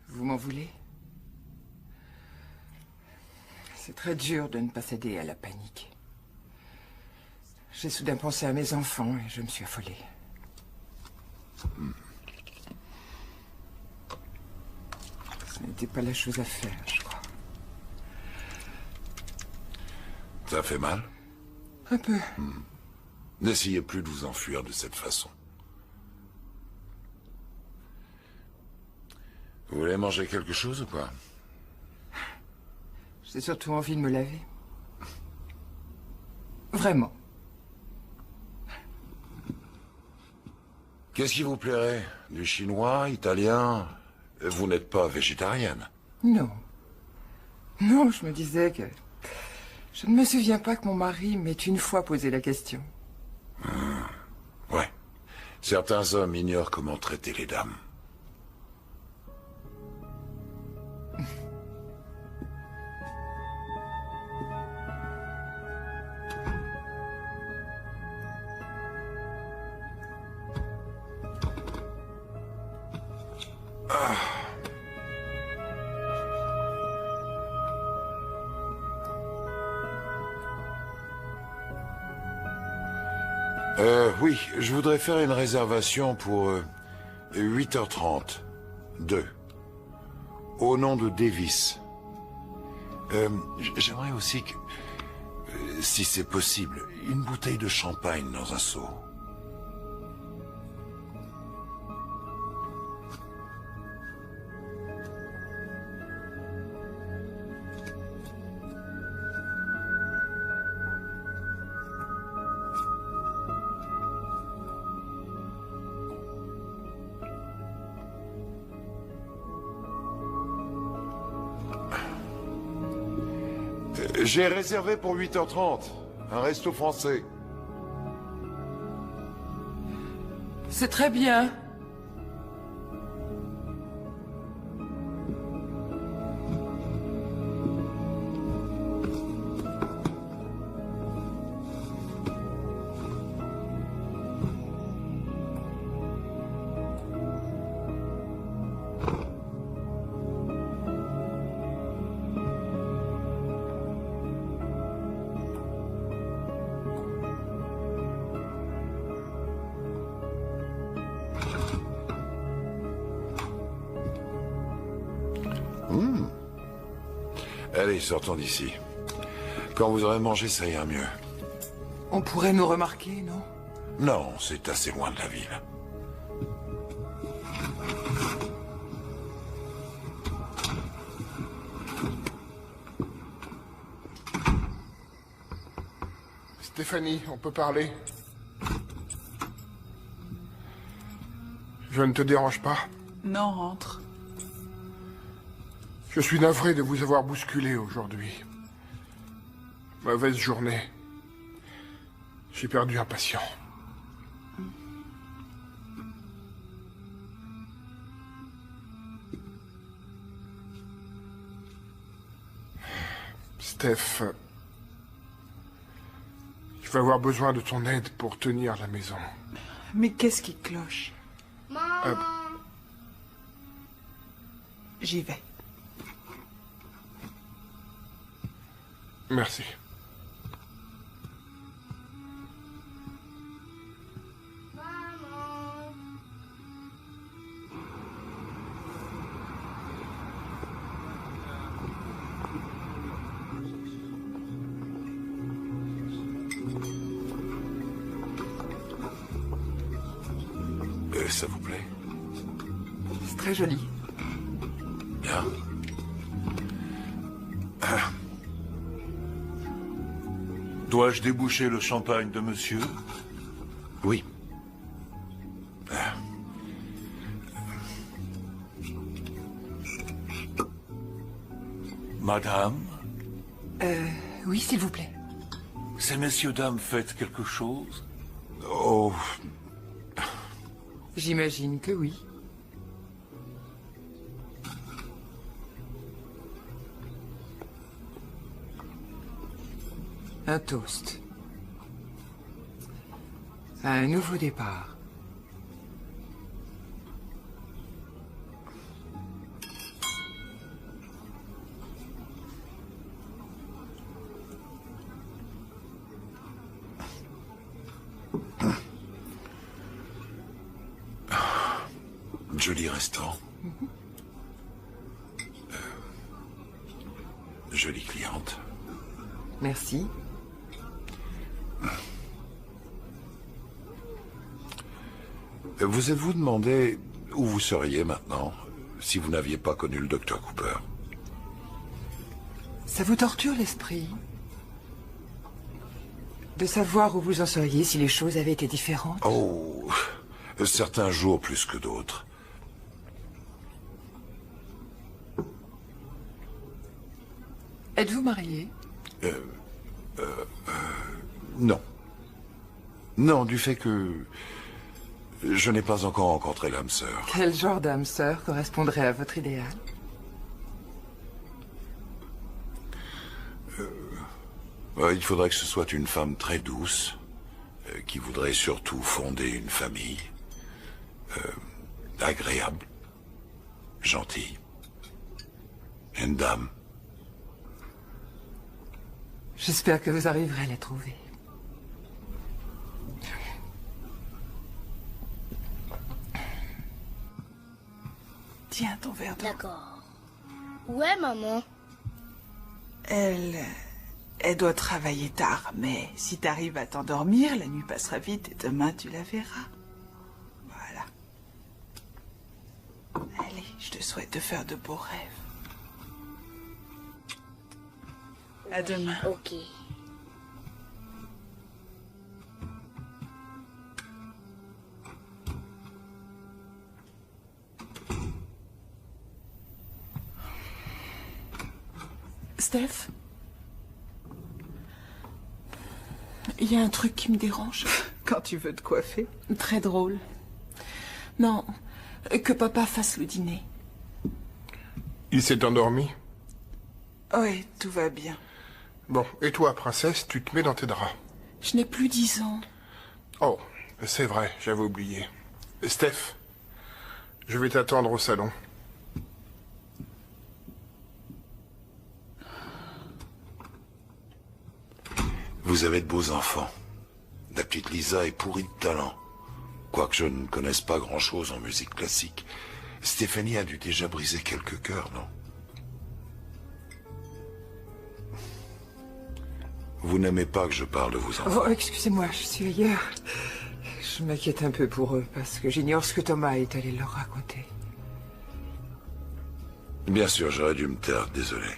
Vous m'en voulez? C'est très dur de ne pas céder à la panique. J'ai soudain pensé à mes enfants et je me suis affolée. Ce n'était pas la chose à faire, je crois. ça fait mal? Un peu. N'essayez plus de vous enfuir de cette façon. Vous voulez manger quelque chose ou quoi? J'ai surtout envie de me laver. Vraiment. Qu'est-ce qui vous plairait? Du chinois, italien? Vous n'êtes pas végétarienne? Non. Non, je me disais que... Je ne me souviens pas que mon mari m'ait une fois posé la question. Ouais. Certains hommes ignorent comment traiter les dames. Oui, je voudrais faire une réservation pour 8h30. 2. Au nom de Davis. J'aimerais aussi que, si c'est possible, une bouteille de champagne dans un seau. J'ai réservé pour 8h30, un resto français. C'est très bien. Allez, sortons d'ici. Quand vous aurez mangé, ça ira mieux. On pourrait nous remarquer, non? Non, c'est assez loin de la ville. Stéphanie, on peut parler? Je ne te dérange pas? Non, rentre. Je suis navré de vous avoir bousculé aujourd'hui. Mauvaise journée. J'ai perdu un patient. Steph, je vais avoir besoin de ton aide pour tenir la maison. Mais qu'est-ce qui cloche? Maman. J'y vais. ça vous plaît? C'est très joli. Bien. Dois-je déboucher le champagne de monsieur? Oui. Madame? Oui, s'il vous plaît. Ces messieurs-dames fêtent quelque chose? Oh... J'imagine que oui. Un toast. Un nouveau départ. Joli restaurant. Jolie cliente. Merci. Vous êtes-vous demandé où vous seriez maintenant, si vous n'aviez pas connu le docteur Cooper? Ça vous torture l'esprit de savoir où vous en seriez si les choses avaient été différentes? Oh, certains jours plus que d'autres. Êtes-vous marié? Non. Non, du fait que je n'ai pas encore rencontré l'âme sœur. Quel genre d'âme sœur correspondrait à votre idéal? Il faudrait que ce soit une femme très douce, qui voudrait surtout fonder une famille, agréable, gentille, une dame. J'espère que vous arriverez à les trouver. Tiens ton verre d'eau. D'accord. Ouais, maman. Elle doit travailler tard, mais si t'arrives à t'endormir, la nuit passera vite et demain tu la verras. Voilà. Allez, je te souhaite de faire de beaux rêves. À demain. Ok. Steph? Il y a un truc qui me dérange. Quand tu veux te coiffer. Très drôle. Non, que papa fasse le dîner. Il s'est endormi? Oui, tout va bien. Bon, et toi, princesse, tu te mets dans tes draps. Je n'ai plus 10 ans. Oh, c'est vrai, j'avais oublié. Steph, je vais t'attendre au salon. Vous avez de beaux enfants. La petite Lisa est pourrie de talent. Quoique je ne connaisse pas grand-chose en musique classique. Stéphanie a dû déjà briser quelques cœurs, non? Vous n'aimez pas que je parle de vos enfants? Oh, excusez-moi, je suis ailleurs. Je m'inquiète un peu pour eux, parce que j'ignore ce que Thomas est allé leur raconter. Bien sûr, j'aurais dû me taire, désolé.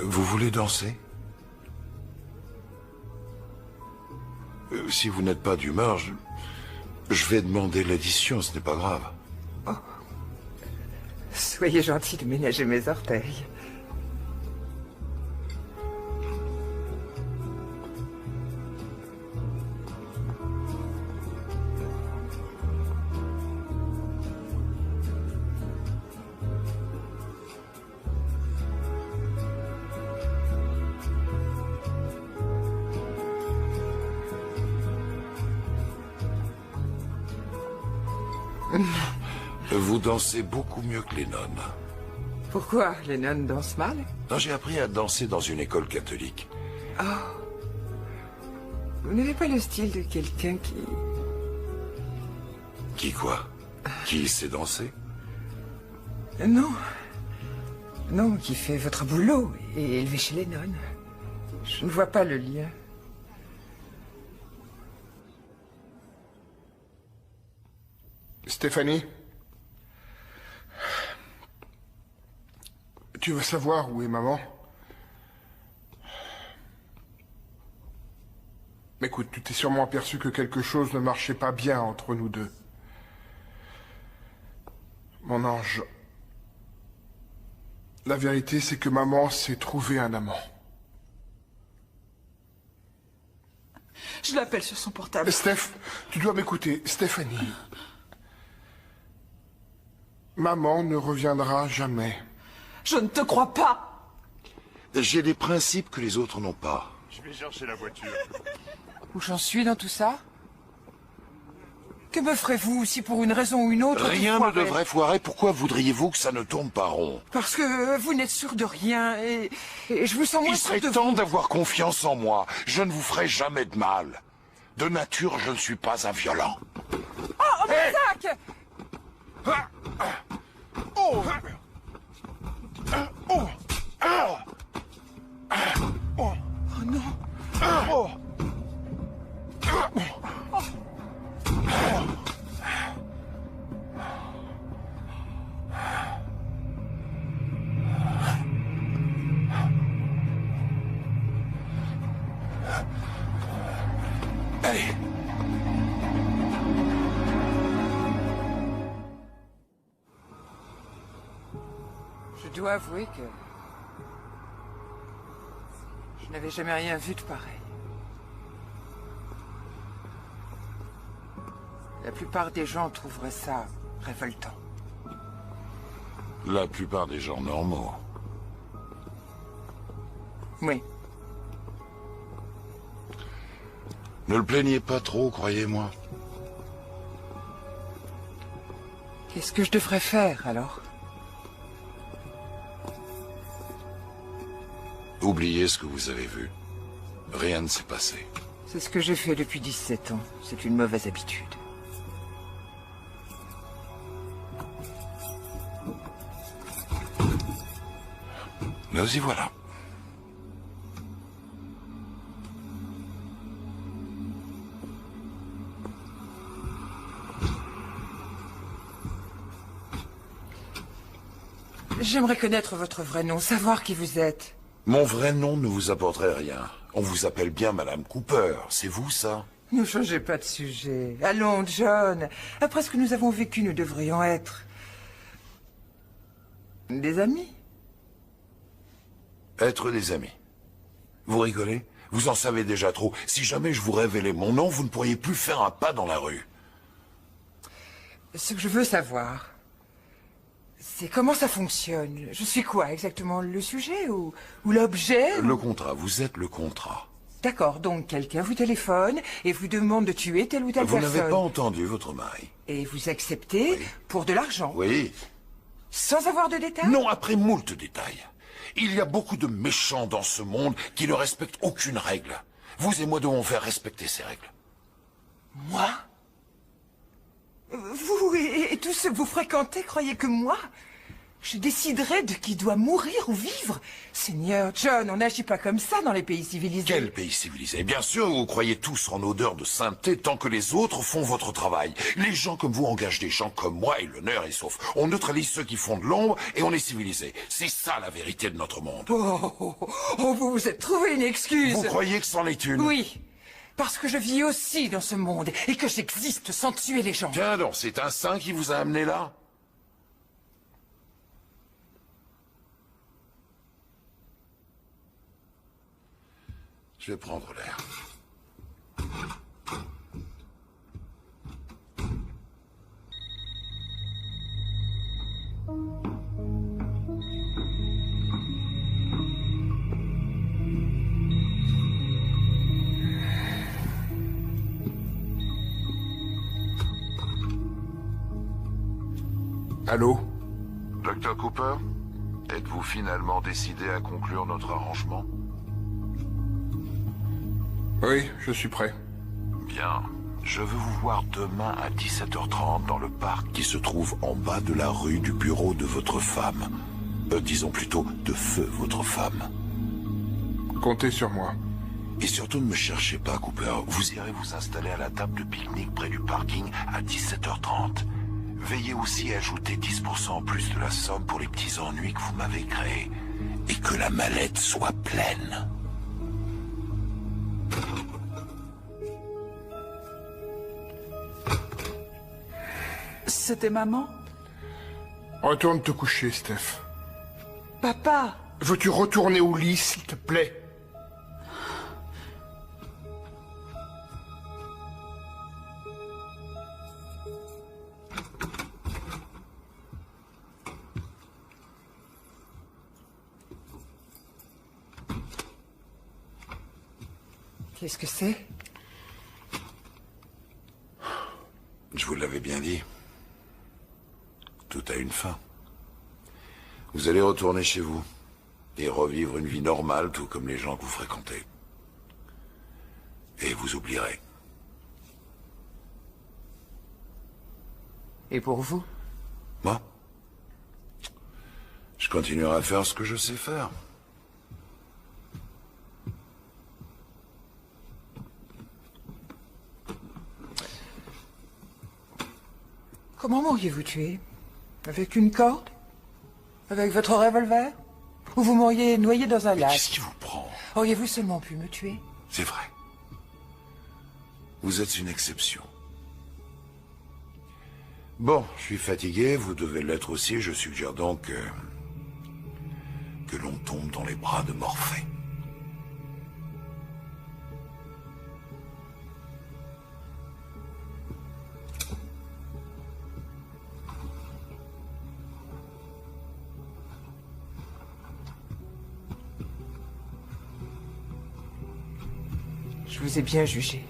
Vous voulez danser? Si vous n'êtes pas d'humeur, je vais demander l'addition, ce n'est pas grave. Oh. Soyez gentil de ménager mes orteils. Vous dansez beaucoup mieux que les nonnes. Pourquoi? Les nonnes dansent mal? Non, j'ai appris à danser dans une école catholique. Oh. Vous n'avez pas le style de quelqu'un qui... Qui quoi? Qui sait danser? Non. Non, qui fait votre boulot et élevé chez les nonnes. Je ne vois pas le lien. Stéphanie, tu veux savoir où est maman? Écoute, tu t'es sûrement aperçu que quelque chose ne marchait pas bien entre nous deux. Mon ange, la vérité, c'est que maman s'est trouvé un amant. Je l'appelle sur son portable. Steph, tu dois m'écouter. Stéphanie. Maman ne reviendra jamais. Je ne te crois pas. J'ai des principes que les autres n'ont pas. Je vais chercher la voiture. Où j'en suis dans tout ça? Que me ferez-vous si pour une raison ou une autre... Rien ne devrait foirer. Pourquoi voudriez-vous que ça ne tourne pas rond? Parce que vous n'êtes sûr de rien et je vous sens moins Il sûr serait de temps vous. d'avoir confiance en moi. Je ne vous ferai jamais de mal. De nature, je ne suis pas un violent. Oh, mon sac! Oh! Oh! Oh non! Oh! Allez. Je dois avouer que... je n'avais jamais rien vu de pareil. La plupart des gens trouveraient ça révoltant. La plupart des gens normaux. Oui. Ne le plaignez pas trop, croyez-moi. Qu'est-ce que je devrais faire, alors? Oubliez ce que vous avez vu. Rien ne s'est passé. C'est ce que j'ai fait depuis 17 ans. C'est une mauvaise habitude. Nous y voilà. J'aimerais connaître votre vrai nom, savoir qui vous êtes. Mon vrai nom ne vous apporterait rien. On vous appelle bien Madame Cooper. C'est vous, ça? Ne changez pas de sujet. Allons, John. Après ce que nous avons vécu, nous devrions être... des amis. Être des amis. Vous rigolez? Vous en savez déjà trop. Si jamais je vous révélais mon nom, vous ne pourriez plus faire un pas dans la rue. Ce que je veux savoir, c'est comment ça fonctionne. Je suis quoi exactement? Le sujet ou l'objet? Le contrat. Vous êtes le contrat. D'accord, donc quelqu'un vous téléphone et vous demande de tuer telle ou telle Vous personne. n'avez pas entendu votre mari. Et vous acceptez pour de l'argent? Oui. Sans avoir de détails? Non, après moult détails. Il y a beaucoup de méchants dans ce monde qui ne respectent aucune règle. Vous et moi devons faire respecter ces règles. Moi? Vous et tous ceux que vous fréquentez croyez que moi, je déciderai de qui doit mourir ou vivre? Seigneur John, on n'agit pas comme ça dans les pays civilisés. Quel pays civilisé? Bien sûr, vous croyez tous en odeur de sainteté tant que les autres font votre travail. Les gens comme vous engagent des gens comme moi et l'honneur est sauf. On neutralise ceux qui font de l'ombre et on est civilisé. C'est ça la vérité de notre monde. Oh, vous vous êtes trouvé une excuse. Vous croyez que c'en est une? Oui, parce que je vis aussi dans ce monde et que j'existe sans tuer les gens. Tiens donc, c'est un saint qui vous a amené là? Je vais prendre l'air. Allô? Dr. Cooper, êtes-vous finalement décidé à conclure notre arrangement? Oui, je suis prêt. Bien. Je veux vous voir demain à 17h30 dans le parc qui se trouve en bas de la rue du bureau de votre femme. Disons plutôt de feu votre femme. Comptez sur moi. Et surtout, ne me cherchez pas, Cooper. Vous irez vous installer à la table de pique-nique près du parking à 17h30. Veillez aussi à ajouter 10% en plus de la somme pour les petits ennuis que vous m'avez créés. Et que la mallette soit pleine. C'était maman? Retourne te coucher, Steph. Papa! Veux-tu retourner au lit, s'il te plaît? Qu'est-ce que c'est? Je vous l'avais bien dit. Tout a une fin. Vous allez retourner chez vous et revivre une vie normale, tout comme les gens que vous fréquentez. Et vous oublierez. Et pour vous? Moi? Je continuerai à faire ce que je sais faire. Comment m'auriez-vous tué? Avec une corde? Avec votre revolver? Ou vous m'auriez noyé dans un lac? Qu'est-ce qui vous prend? Auriez-vous seulement pu me tuer? C'est vrai. Vous êtes une exception. Bon, je suis fatigué, vous devez l'être aussi. Je suggère donc que l'on tombe dans les bras de Morphée. Je vous ai bien jugé.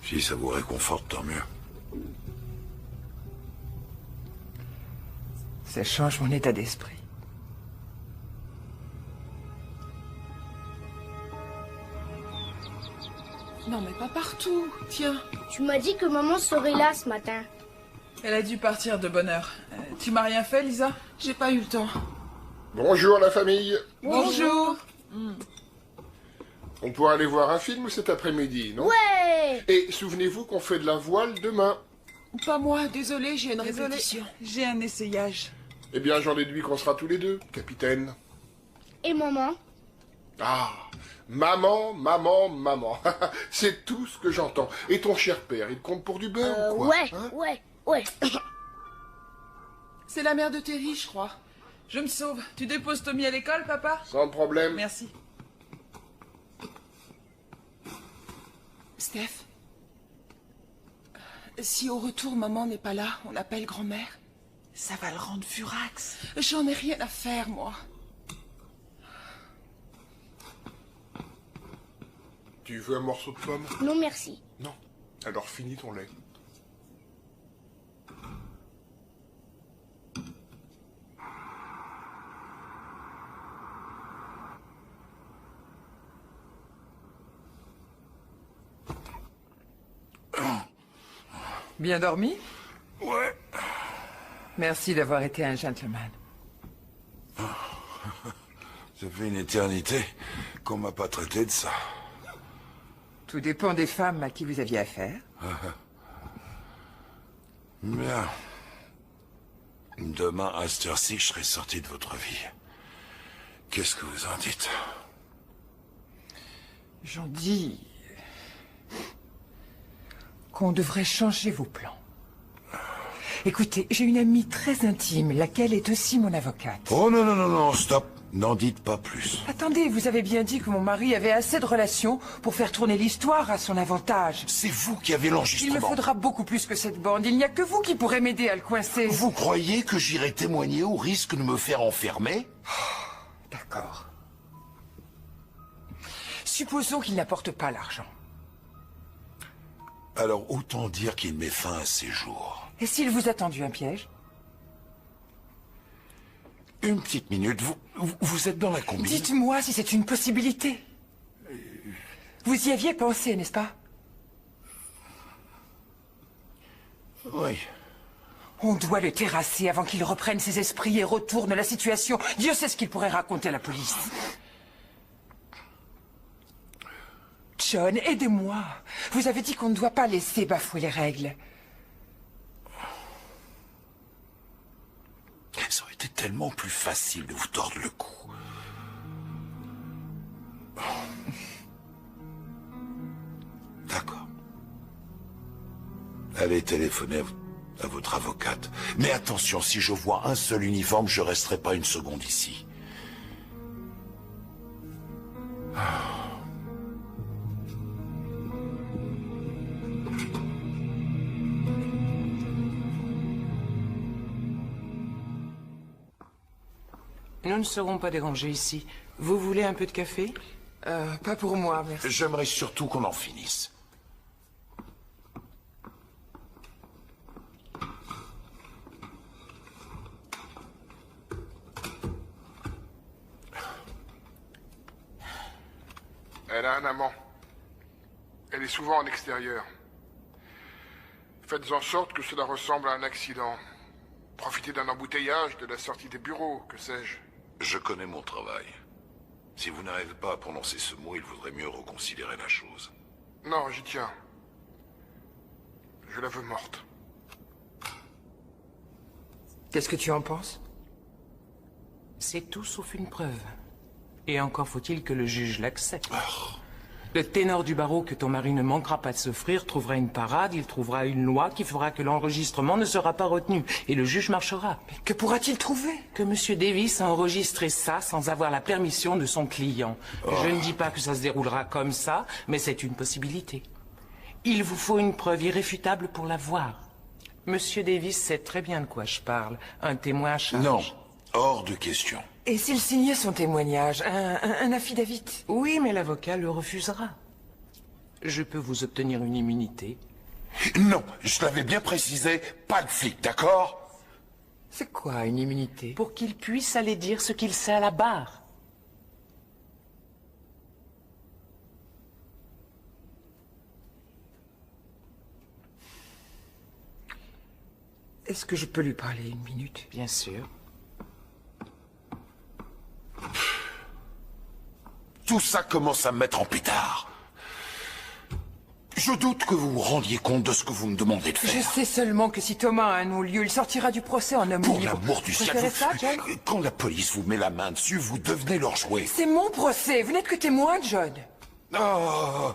Si ça vous réconforte, tant mieux. Ça change mon état d'esprit. Non, mais pas partout. Tiens. Tu m'as dit que maman serait là ce matin. Elle a dû partir de bonne heure. Tu m'as rien fait, Lisa? J'ai pas eu le temps. Bonjour la famille. Bonjour. On pourra aller voir un film cet après-midi, non? Ouais! Et souvenez-vous qu'on fait de la voile demain. Pas moi, désolé, j'ai une répétition. J'ai un essayage. Eh bien, j'en déduis qu'on sera tous les deux, capitaine. Et maman? Ah, maman, maman, maman. C'est tout ce que j'entends. Et ton cher père, il compte pour du beurre ou quoi? Ouais, hein? ouais. C'est la mère de Terry, je crois. Je me sauve. Tu déposes Tommy à l'école, papa? Sans problème. Merci. Steph, si au retour maman n'est pas là, on appelle grand-mère. Ça va le rendre furax. J'en ai rien à faire, moi. Tu veux un morceau de pomme? Non, merci. Non. Alors finis ton lait. Bien dormi? Ouais. Merci d'avoir été un gentleman. Ça fait une éternité qu'on m'a pas traité de ça. Tout dépend des femmes à qui vous aviez affaire. Bien. Demain, à cette heure-ci, je serai sorti de votre vie. Qu'est-ce que vous en dites? J'en dis qu'on devrait changer vos plans. Écoutez, j'ai une amie très intime, laquelle est aussi mon avocate. Oh non, non, non, non, stop. N'en dites pas plus. Attendez, vous avez bien dit que mon mari avait assez de relations pour faire tourner l'histoire à son avantage. C'est vous qui avez Il me l'enregistrement. faudra beaucoup plus que cette bande. Il n'y a que vous qui pourrez m'aider à le coincer. Vous croyez que j'irai témoigner au risque de me faire enfermer? D'accord. Supposons qu'il n'apporte pas l'argent. Alors autant dire qu'il met fin à ses jours. Et s'il vous a tendu un piège? Une petite minute, vous êtes dans la combine? Dites-moi si c'est une possibilité. Vous y aviez pensé, n'est-ce pas? Oui. On doit le terrasser avant qu'il reprenne ses esprits et retourne la situation. Dieu sait ce qu'il pourrait raconter à la police. John, aidez-moi. Vous avez dit qu'on ne doit pas laisser bafouer les règles. Ça aurait été tellement plus facile de vous tordre le cou. D'accord. Allez téléphoner à votre avocate. Mais attention, si je vois un seul uniforme, je resterai pas une seconde ici. Nous ne serons pas dérangés ici. Vous voulez un peu de café? Pas pour moi, merci. J'aimerais surtout qu'on en finisse. Elle a un amant. Elle est souvent en extérieur. Faites en sorte que cela ressemble à un accident. Profitez d'un embouteillage, de la sortie des bureaux, que sais-je. Je connais mon travail. Si vous n'arrivez pas à prononcer ce mot, il vaudrait mieux reconsidérer la chose. Non, j'y tiens. Je la veux morte. Qu'est-ce que tu en penses? C'est tout sauf une preuve. Et encore faut-il que le juge l'accepte. Le ténor du barreau que ton mari ne manquera pas de s'offrir trouvera une parade, il trouvera une loi qui fera que l'enregistrement ne sera pas retenu. Et le juge marchera. Mais que pourra-t-il trouver? Que M. Davis a enregistré ça sans avoir la permission de son client. Je ne dis pas que ça se déroulera comme ça, mais c'est une possibilité. Il vous faut une preuve irréfutable pour la voir. M. Davis sait très bien de quoi je parle. Un témoin à charge. Non, hors de question. Et s'il signait son témoignage, un affidavit? Oui, mais l'avocat le refusera. Je peux vous obtenir une immunité. Non, je l'avais bien précisé, pas de flic, d'accord? C'est quoi une immunité? Pour qu'il puisse aller dire ce qu'il sait à la barre. Est-ce que je peux lui parler une minute? Bien sûr. Tout ça commence à me mettre en pétard. Je doute que vous vous rendiez compte de ce que vous me demandez de faire. Je sais seulement que si Thomas a un non-lieu, il sortira du procès en homme libre. Pour l'amour du ciel, Préférez ça, John? quand la police vous met la main dessus, vous devenez leur jouet. C'est mon procès, vous n'êtes que témoin, John. Oh,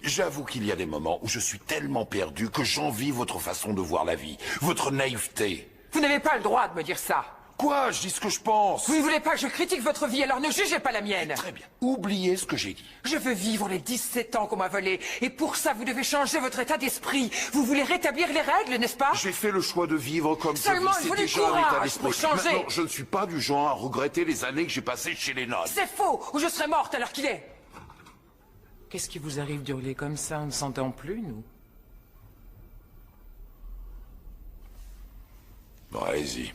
j'avoue qu'il y a des moments où je suis tellement perdu que j'envie votre façon de voir la vie, votre naïveté. Vous n'avez pas le droit de me dire ça. Quoi? Je dis ce que je pense. Vous ne voulez pas que je critique votre vie, alors ne jugez pas la mienne. Très bien. Oubliez ce que j'ai dit. Je veux vivre les 17 ans qu'on m'a volés. Et pour ça, vous devez changer votre état d'esprit. Vous voulez rétablir les règles, n'est-ce pas? J'ai fait le choix de vivre comme Seulement, je vis, il faut c'est du déjà un courage état d'esprit. pour changer. Maintenant, je ne suis pas du genre à regretter les années que j'ai passées chez les nonnes. C'est faux, ou je serais morte à l'heure qu'il est. Qu'est-ce qui vous arrive d'hurler comme ça? On ne s'entend plus, nous? Bon, allez-y.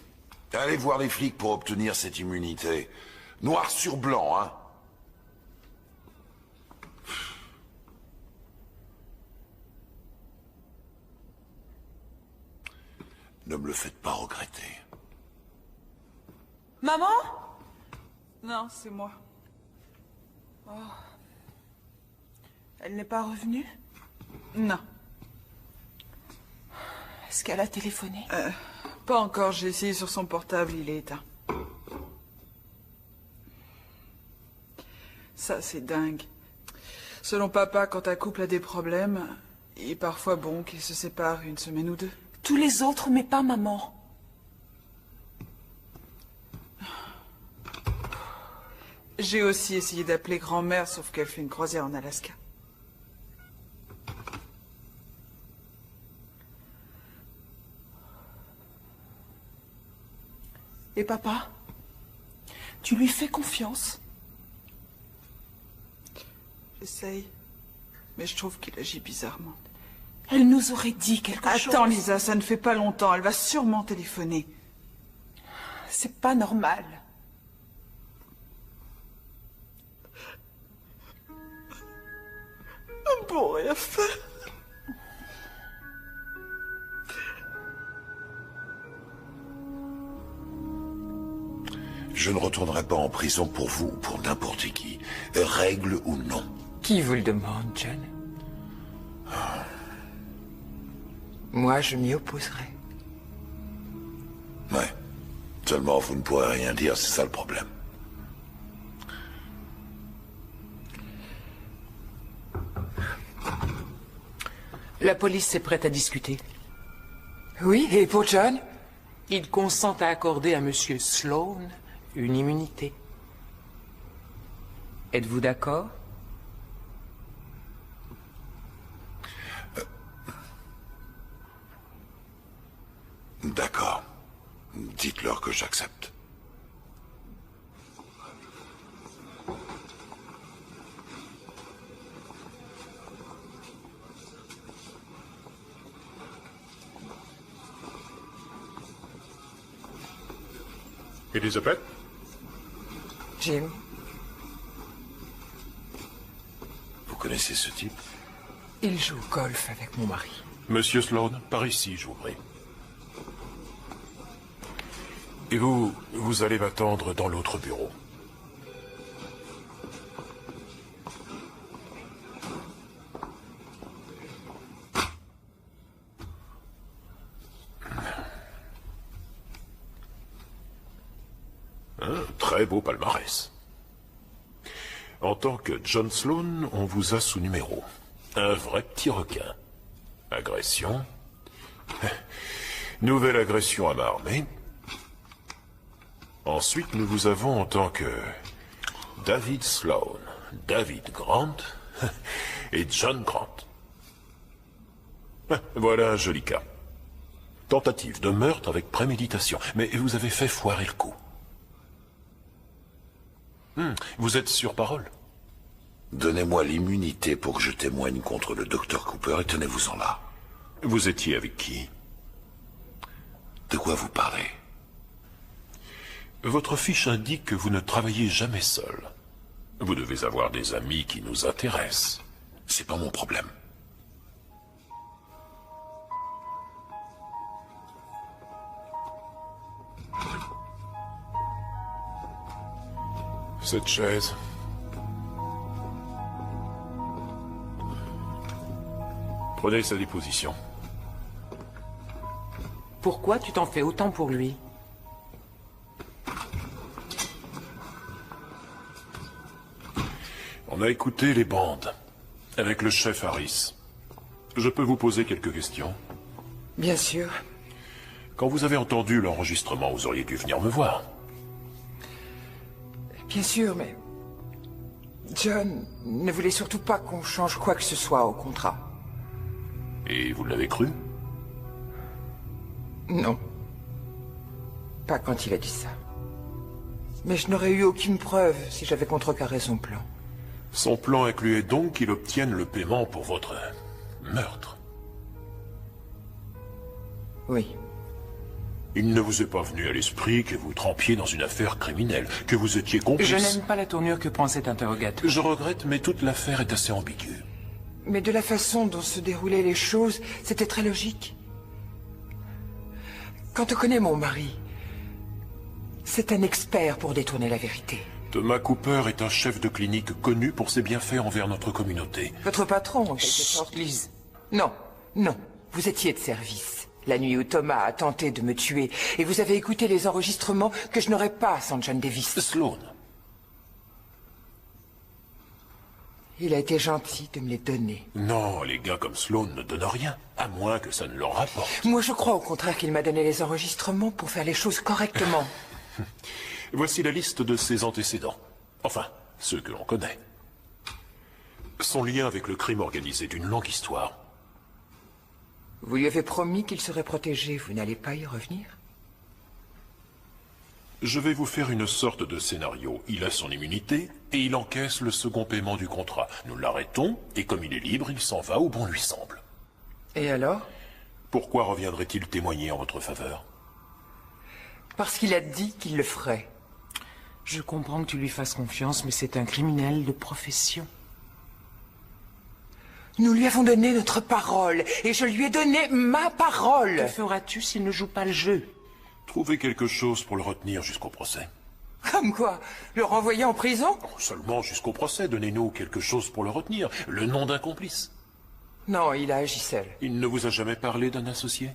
Allez voir les flics pour obtenir cette immunité. Noir sur blanc, hein. Ne me le faites pas regretter. Maman? Non, c'est moi. Oh. Elle n'est pas revenue? Non. Est-ce qu'elle a téléphoné? Pas encore, j'ai essayé sur son portable, il est éteint. Ça, c'est dingue. Selon papa, quand un couple a des problèmes, il est parfois bon qu'ils se séparent une semaine ou deux. Tous les autres, mais pas maman. J'ai aussi essayé d'appeler grand-mère, sauf qu'elle fait une croisière en Alaska. Et papa? Tu lui fais confiance? J'essaye, mais je trouve qu'il agit bizarrement. Elle nous aurait dit quelque chose. Attends, Lisa, ça ne fait pas longtemps. Elle va sûrement téléphoner. C'est pas normal. Pour rien faire. Je ne retournerai pas en prison pour vous ou pour n'importe qui. Règle ou non. Qui vous le demande, John? Moi, je m'y opposerai. Ouais. Seulement, vous ne pourrez rien dire, c'est ça le problème. La police est prête à discuter. Oui, et pour John? Il consent à accorder à Monsieur Sloan une immunité. Êtes-vous d'accord? D'accord. Dites-leur que j'accepte. Elizabeth? Jim? Vous connaissez ce type? Il joue au golf avec mon mari. Monsieur Sloan, par ici, je vous prie. Et vous allez m'attendre dans l'autre bureau. Un très beau palmarès. En tant que John Sloan, on vous a sous numéro. Un vrai petit requin. Agression. Nouvelle agression à main armée. Ensuite, nous vous avons en tant que David Sloan, David Grant et John Grant. Voilà un joli cas. Tentative de meurtre avec préméditation. Mais vous avez fait foirer le coup. Vous êtes sur parole? Donnez-moi l'immunité pour que je témoigne contre le docteur Cooper et tenez-vous-en là. Vous étiez avec qui? De quoi vous parlez? Votre fiche indique que vous ne travaillez jamais seul. Vous devez avoir des amis qui nous intéressent. C'est pas mon problème. Cette chaise. Prenez sa déposition. Pourquoi tu t'en fais autant pour lui? On a écouté les bandes, avec le chef Harris. Je peux vous poser quelques questions? Bien sûr. Quand vous avez entendu l'enregistrement, vous auriez dû venir me voir. Bien sûr, mais... John ne voulait surtout pas qu'on change quoi que ce soit au contrat. Et vous l'avez cru? Non. Pas quand il a dit ça. Mais je n'aurais eu aucune preuve si j'avais contrecarré son plan. Son plan incluait donc qu'il obtienne le paiement pour votre meurtre. Oui. Il ne vous est pas venu à l'esprit que vous trempiez dans une affaire criminelle, que vous étiez complice. Je n'aime pas la tournure que prend cet interrogatoire. Je regrette, mais toute l'affaire est assez ambiguë. Mais de la façon dont se déroulaient les choses, c'était très logique. Quand on connaît mon mari, c'est un expert pour détourner la vérité. Thomas Cooper est un chef de clinique connu pour ses bienfaits envers notre communauté. Votre patron, en quelque sorte. Lise. Non, non. Vous étiez de service. La nuit où Thomas a tenté de me tuer, et vous avez écouté les enregistrements que je n'aurais pas sans John Davis. Sloan. Il a été gentil de me les donner. Non, les gars comme Sloan ne donnent rien, à moins que ça ne leur rapporte. Moi, je crois au contraire qu'il m'a donné les enregistrements pour faire les choses correctement. Voici la liste de ses antécédents. Enfin, ceux que l'on connaît. Son lien avec le crime organisé d'une longue histoire. Vous lui avez promis qu'il serait protégé. Vous n'allez pas y revenir? Je vais vous faire une sorte de scénario. Il a son immunité et il encaisse le second paiement du contrat. Nous l'arrêtons et comme il est libre, il s'en va où bon lui semble. Et alors? Pourquoi reviendrait-il témoigner en votre faveur? Parce qu'il a dit qu'il le ferait. Je comprends que tu lui fasses confiance, mais c'est un criminel de profession. Nous lui avons donné notre parole, et je lui ai donné ma parole. Que feras-tu s'il ne joue pas le jeu? Trouvez quelque chose pour le retenir jusqu'au procès. Comme quoi? Le renvoyer en prison? Seulement jusqu'au procès. Donnez-nous quelque chose pour le retenir. Le nom d'un complice. Non, il a agi seul. Il ne vous a jamais parlé d'un associé?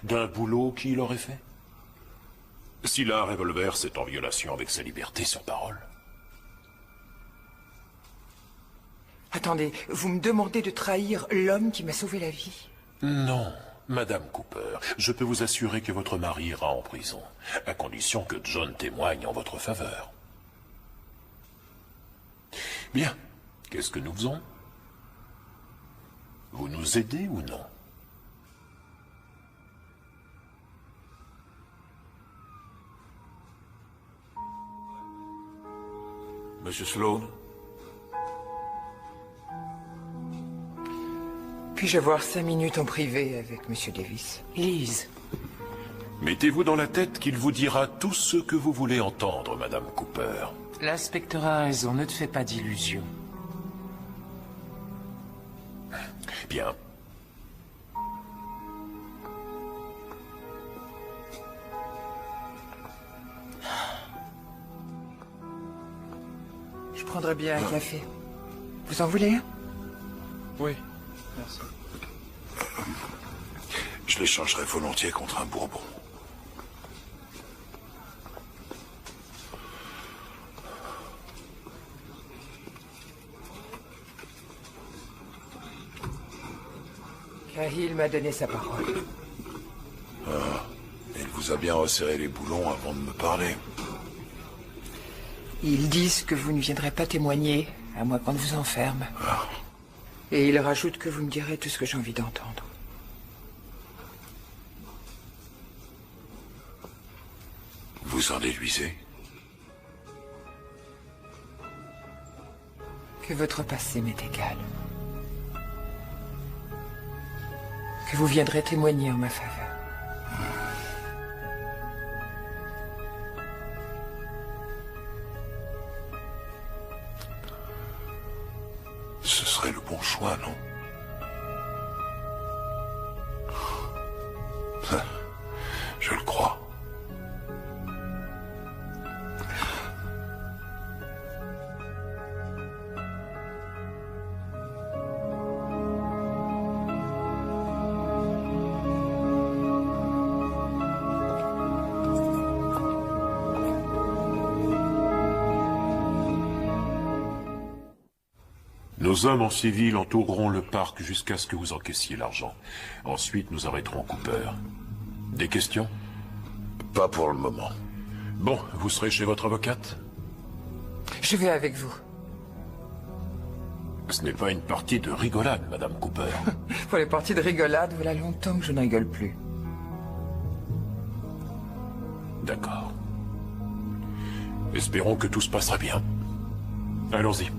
D'un boulot qu'il aurait fait? S'il a un revolver, c'est en violation avec sa liberté sur parole. Attendez, vous me demandez de trahir l'homme qui m'a sauvé la vie? Non, Madame Cooper. Je peux vous assurer que votre mari ira en prison, à condition que John témoigne en votre faveur. Bien. Qu'est-ce que nous faisons? Vous nous aidez ou non? Monsieur Sloan? Puis-je avoir 5 minutes en privé avec Monsieur Davis? Elise. Mettez-vous dans la tête qu'il vous dira tout ce que vous voulez entendre, Madame Cooper. L'inspecteur a raison, ne te fais pas d'illusions. Bien. Je prendrais bien un café. Vous en voulez un? Oui, merci. Je l'échangerai volontiers contre un bourbon. Cahill m'a donné sa parole. Ah, il vous a bien resserré les boulons avant de me parler. Ils disent que vous ne viendrez pas témoigner, à moins qu'on ne vous enferme. Et ils rajoutent que vous me direz tout ce que j'ai envie d'entendre. Vous en déduisez? Que votre passé m'est égal. Que vous viendrez témoigner en ma faveur. Ce serait le bon choix, non? Je le crois. Nos hommes en civil entoureront le parc jusqu'à ce que vous encaissiez l'argent. Ensuite, nous arrêterons Cooper. Des questions? Pas pour le moment. Bon, vous serez chez votre avocate? Je vais avec vous. Ce n'est pas une partie de rigolade, Madame Cooper. Pour les parties de rigolade, voilà longtemps que je ne rigole plus. D'accord. Espérons que tout se passera bien. Allons-y.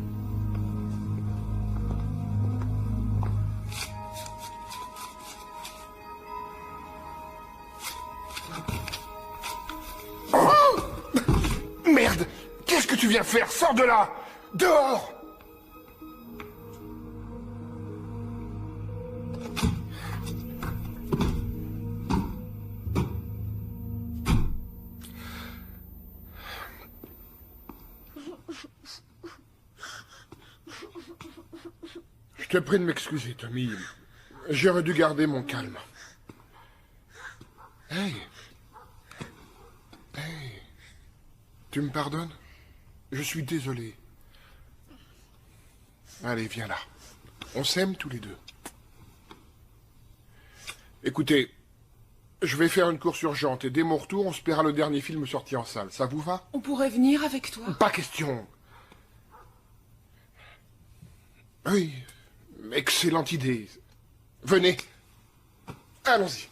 Merde! Qu'est-ce que tu viens faire? Sors de là! Dehors! Je te prie de m'excuser, Tommy. J'aurais dû garder mon calme. Hey! Hey! Tu me pardonnes? Je suis désolé. Allez, viens là. On s'aime tous les deux. Écoutez, je vais faire une course urgente et dès mon retour, on se paiera le dernier film sorti en salle. Ça vous va? On pourrait venir avec toi? Pas question. Oui, excellente idée. Venez. Allons-y.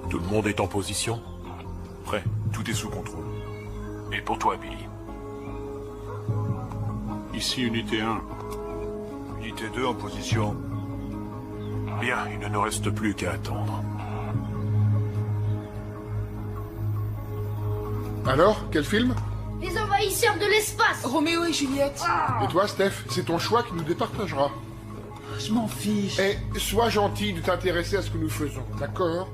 Tout le monde est en position? Prêt, tout est sous contrôle. Et pour toi, Billy? Ici, unité 1. Unité 2 en position. Bien, il ne nous reste plus qu'à attendre. Alors, quel film? Les envahisseurs de l'espace. Roméo et Juliette. Et toi, Steph, c'est ton choix qui nous départagera. Je m'en fiche. Et sois gentil de t'intéresser à ce que nous faisons, d'accord?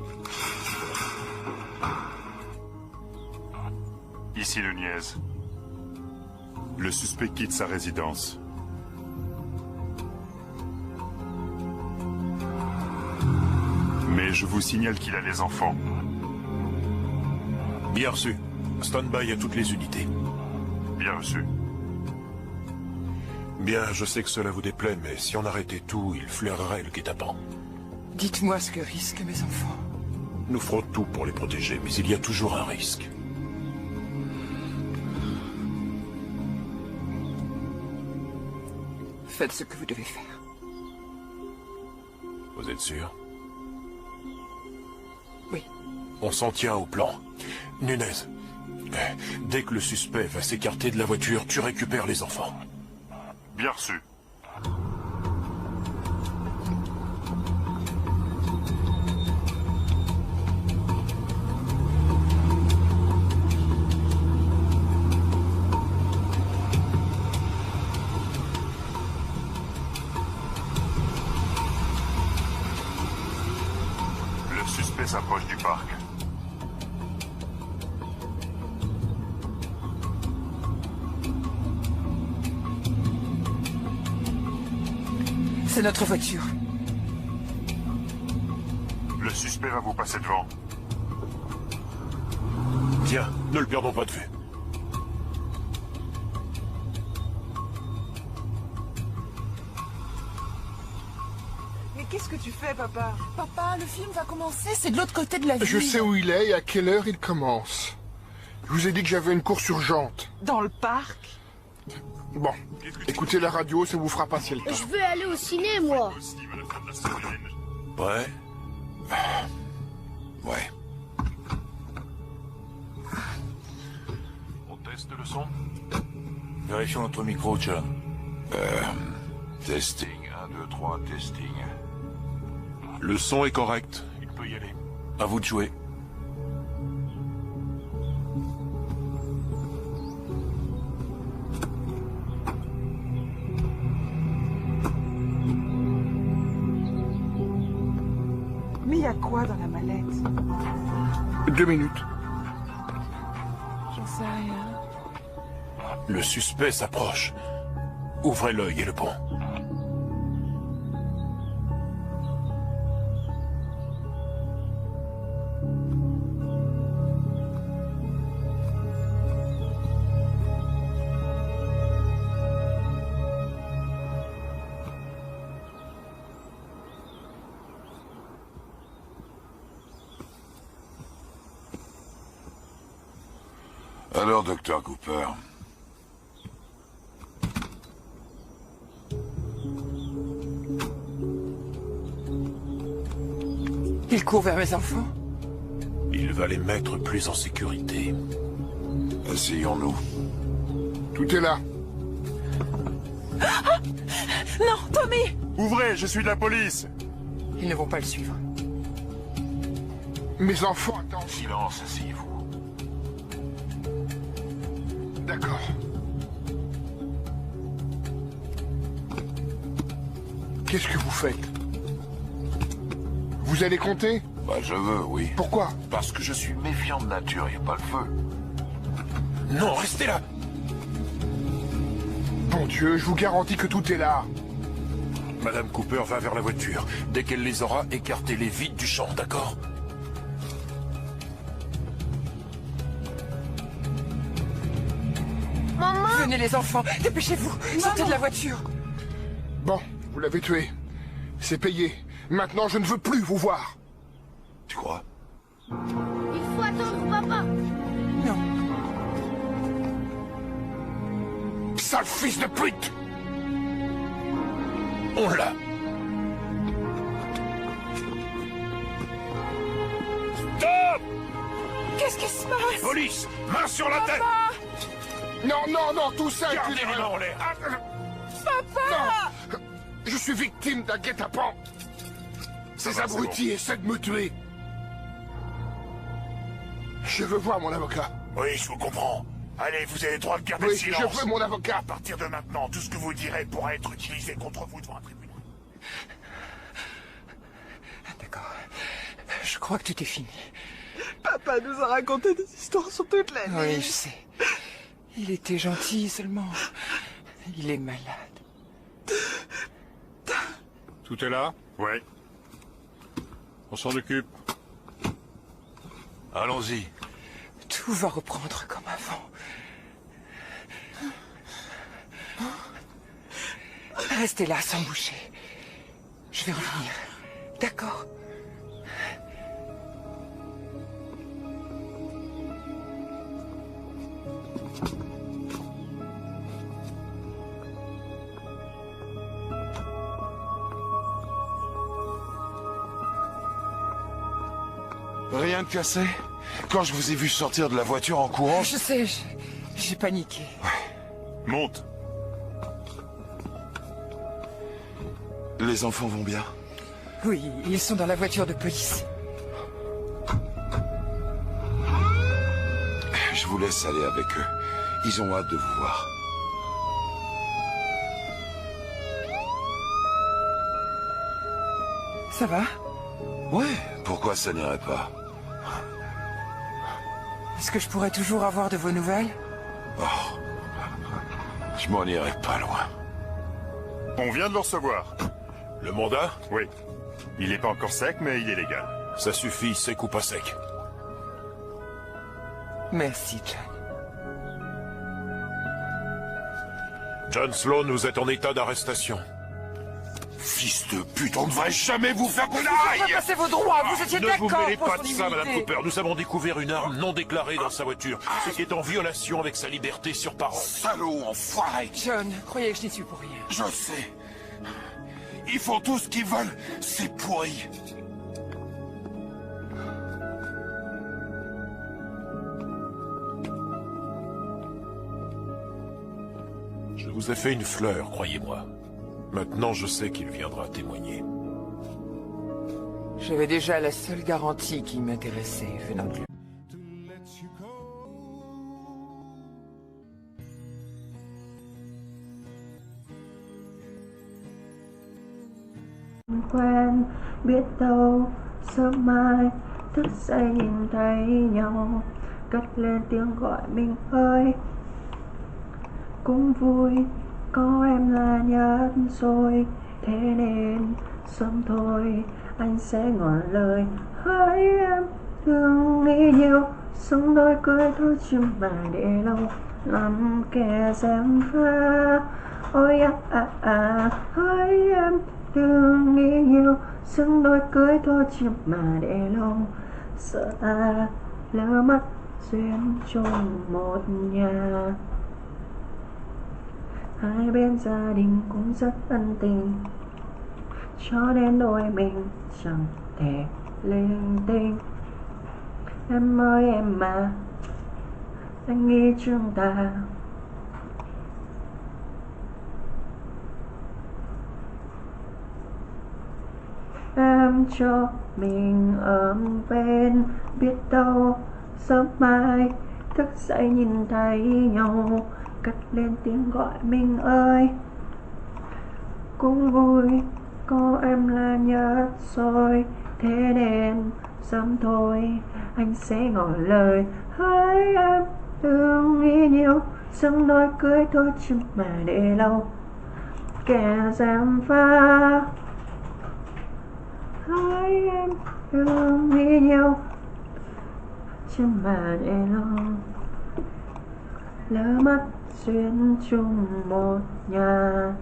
Ici le Niez. Le suspect quitte sa résidence. Mais je vous signale qu'il a les enfants. Bien reçu. Stand-by à toutes les unités. Bien reçu. Bien, je sais que cela vous déplaît, mais si on arrêtait tout, il flairerait le guet-apens. Dites-moi ce que risquent mes enfants. Nous ferons tout pour les protéger, mais il y a toujours un risque. Faites ce que vous devez faire. Vous êtes sûr? Oui. On s'en tient au plan. Nunez, dès que le suspect va s'écarter de la voiture, tu récupères les enfants. Bien reçu. Le suspect s'approche du parc. C'est notre voiture. Le suspect va vous passer devant. Viens, ne le perdons pas de vue. Mais qu'est-ce que tu fais, papa? Papa, le film va commencer, c'est de l'autre côté de la ville. Je sais où il est et à quelle heure il commence. Je vous ai dit que j'avais une course urgente. Dans le parc? Bon, écoutez la radio, ça vous fera passer le temps. Je veux aller au ciné, moi. Ouais. Ouais. On teste le son? Vérifions notre micro, John. Testing, 1, 2, 3, testing. Le son est correct. Il peut y aller. À vous de jouer. Mais il y a quoi dans la mallette? 2 minutes. J'en sais rien. Le suspect s'approche. Ouvrez l'œil et le pont. Alors, Dr. Cooper, Il court vers mes enfants. Il va les mettre plus en sécurité. asseyons-nous. Tout est là. Ah non, Tommy! Ouvrez, je suis de la police. Ils ne vont pas le suivre. Mes enfants, attends. Silence, asseyez-vous. D'accord. Qu'est-ce que vous faites? Vous allez compter? Bah, je veux, oui. Pourquoi? Parce que je suis méfiant de nature, y a pas le feu. Non, restez là! Bon Dieu, je vous garantis que tout est là. Madame Cooper va vers la voiture. Dès qu'elle les aura, écartez-les vite du champ, d'accord? Maman! Venez les enfants, dépêchez-vous, sortez de la voiture. Bon, vous l'avez tué. C'est payé. Maintenant, je ne veux plus vous voir. Tu crois? Il faut attendre papa. Non. Sale fils de pute! On l'a! Stop! Qu'est-ce qui se passe? Police! Main sur la tête! Non, non, non, tout ça est Gardez une les mains erreur. en l'air! Papa! Non! Je suis victime d'un guet-apens. Ces abrutis essaient de me tuer. Je veux voir mon avocat. Oui, je vous comprends. Allez, vous avez le droit de garder le Oui, silence. je veux mon avocat. À partir de maintenant, tout ce que vous direz pourra être utilisé contre vous devant un tribunal. D'accord. Je crois que tout est fini. Papa nous a raconté des histoires sur toute la nuit. Oui, je sais. Il était gentil seulement. Il est malade. Tout est là? Oui. On s'en occupe. Allons-y. Tout va reprendre comme avant. Restez là sans bouger. Je vais revenir. D'accord? Rien de cassé? Quand je vous ai vu sortir de la voiture en courant... Je sais, j'ai paniqué. Monte. Les enfants vont bien? Oui, ils sont dans la voiture de police. Je vous laisse aller avec eux. Ils ont hâte de vous voir. Ça va? Ouais, pourquoi ça n'irait pas? Est-ce que je pourrais toujours avoir de vos nouvelles? Oh, je m'en irai pas loin. On vient de le recevoir. Le mandat? Oui. Il n'est pas encore sec, mais il est légal. Ça suffit, sec ou pas sec. Merci, John. John Sloan, vous êtes en état d'arrestation. Fils de pute, on ne va jamais vous faire Vous pouvez passer vos droits, vous étiez Ne vous d'accord mêlez pour pas son de ça, Madame immunité. Cooper. Nous avons découvert une arme non déclarée dans sa voiture, ce qui est en violation avec sa liberté sur parole. Salaud, enfoiré! John, croyez que je n'y suis pour rien. Je sais. Ils font tout ce qu'ils veulent. C'est pourri. Je vous ai fait une fleur, croyez-moi. Maintenant, je sais qu'il viendra témoigner. J'avais déjà la seule garantie qui m'intéressait venant de lui. Quen biết đâu sớm mai thức dậy nhìn thấy nhau, cất lên tiếng gọi mình ơi. Cũng vui có em là nhất rồi, thế nên sớm thôi anh sẽ ngỏ lời. Hỡi em đừng nghĩ nhiều, sống đôi cưới thôi chứ mà để lâu làm kẻ gièm pha. Ôi hỡi em đừng nghĩ nhiều, sống đôi cưới thôi chứ mà để lâu. Sợ ta lỡ mất duyên chung một nhà. Hai bên gia đình cũng rất ân tình, cho nên đôi mình chẳng thể linh tinh. Em ơi em mà, anh nghĩ chúng ta em cho mình ấm bên, biết đâu sớm mai thức dậy nhìn thấy nhau, cất lên tiếng gọi mình ơi. Cũng vui có em là nhất rồi, thế nên sớm thôi anh sẽ ngỏ lời. Hỡi em đừng nghĩ nhiều, sống đôi cưới thôi chứ mà để lâu kẻ gièm pha. Hỡi em đừng nghĩ nhiều, chứ mà để lâu lỡ mất duyên chung một nhà.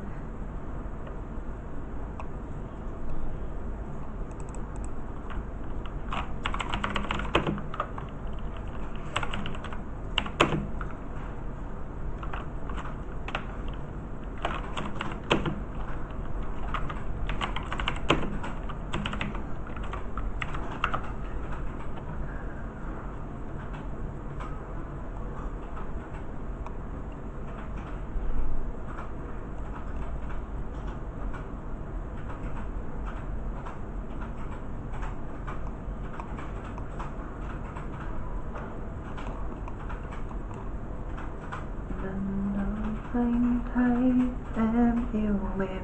anh thấy em yêu mềm.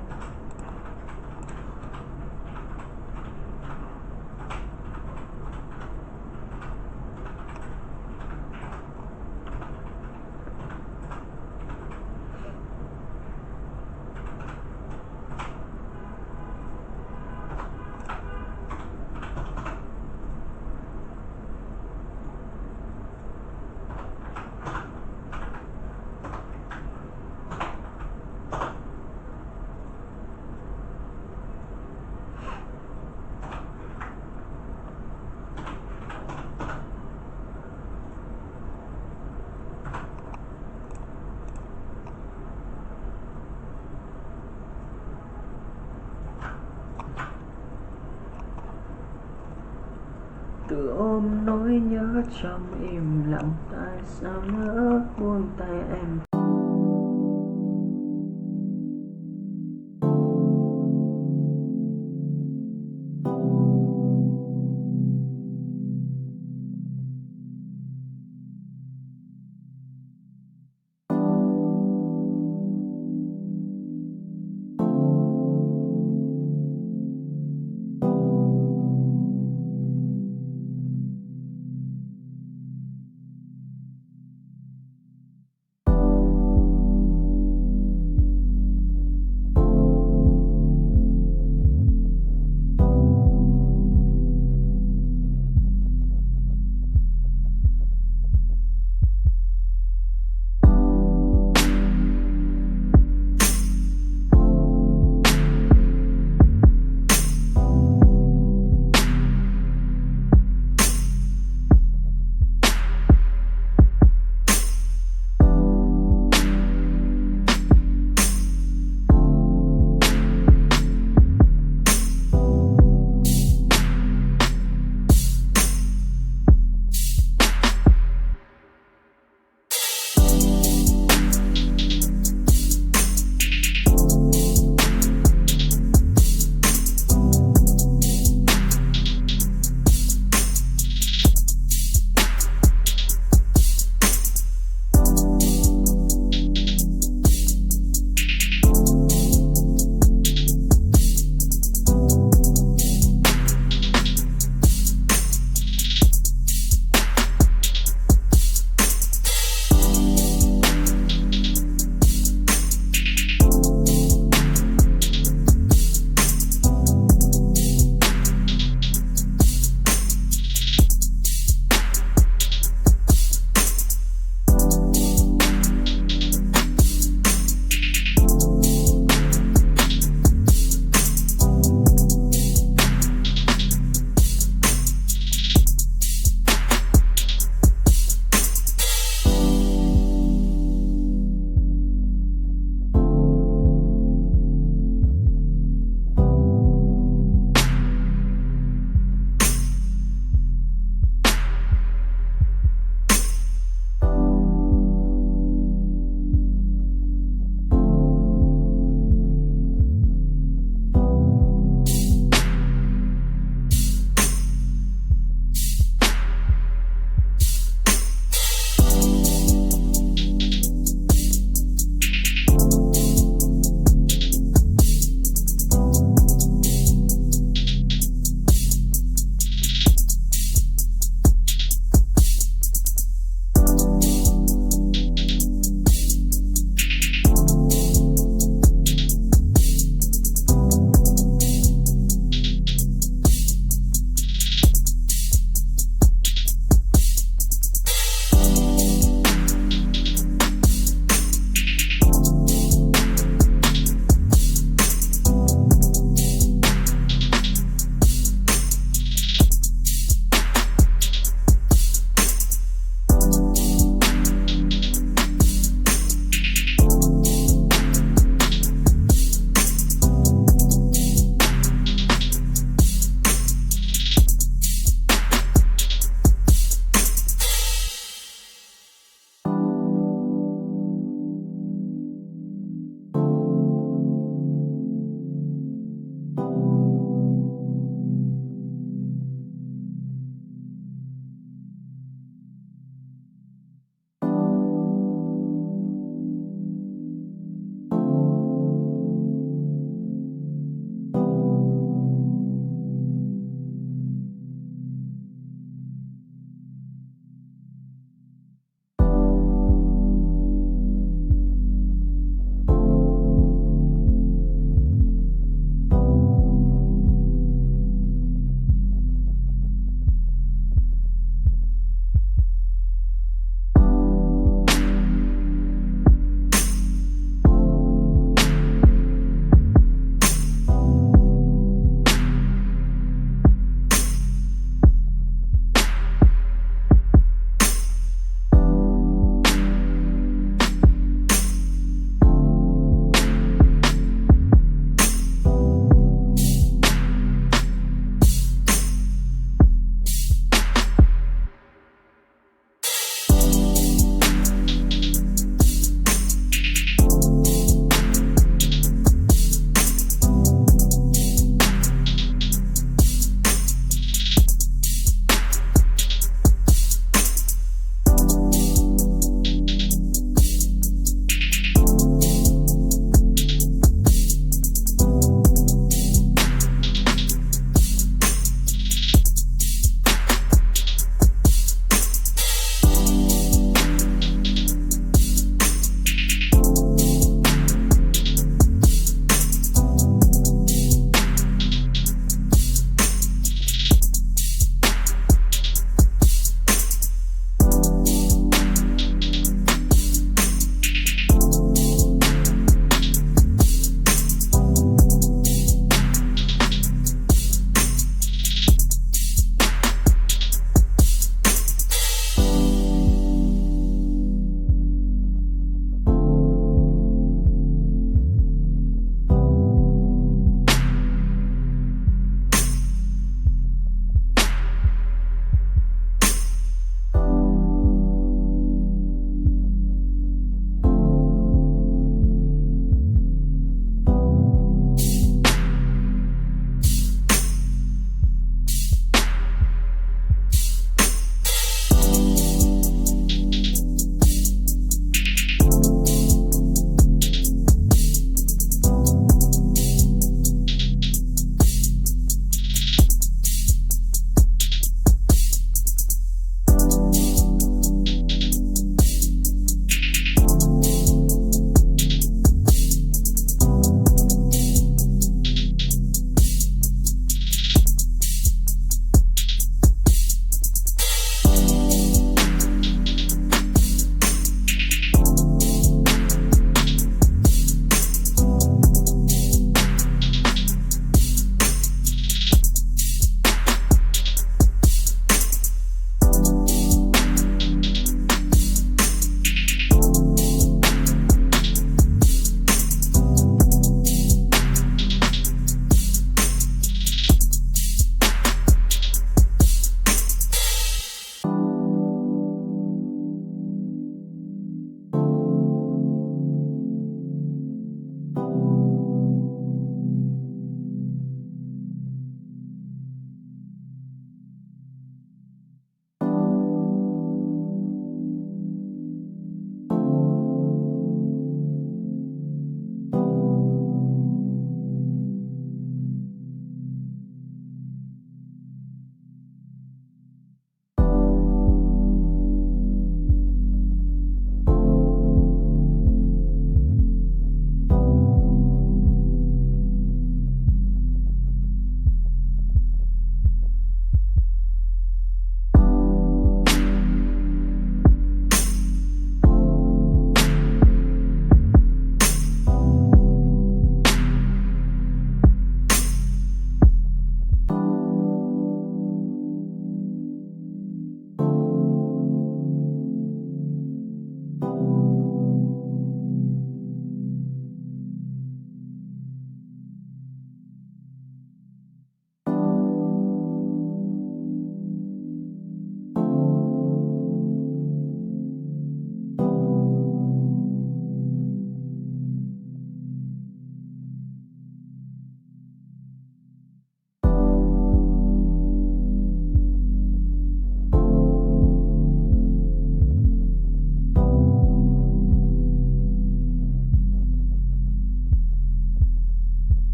Tự ôm nỗi nhớ trong im lặng, tại sao nỡ buông tay em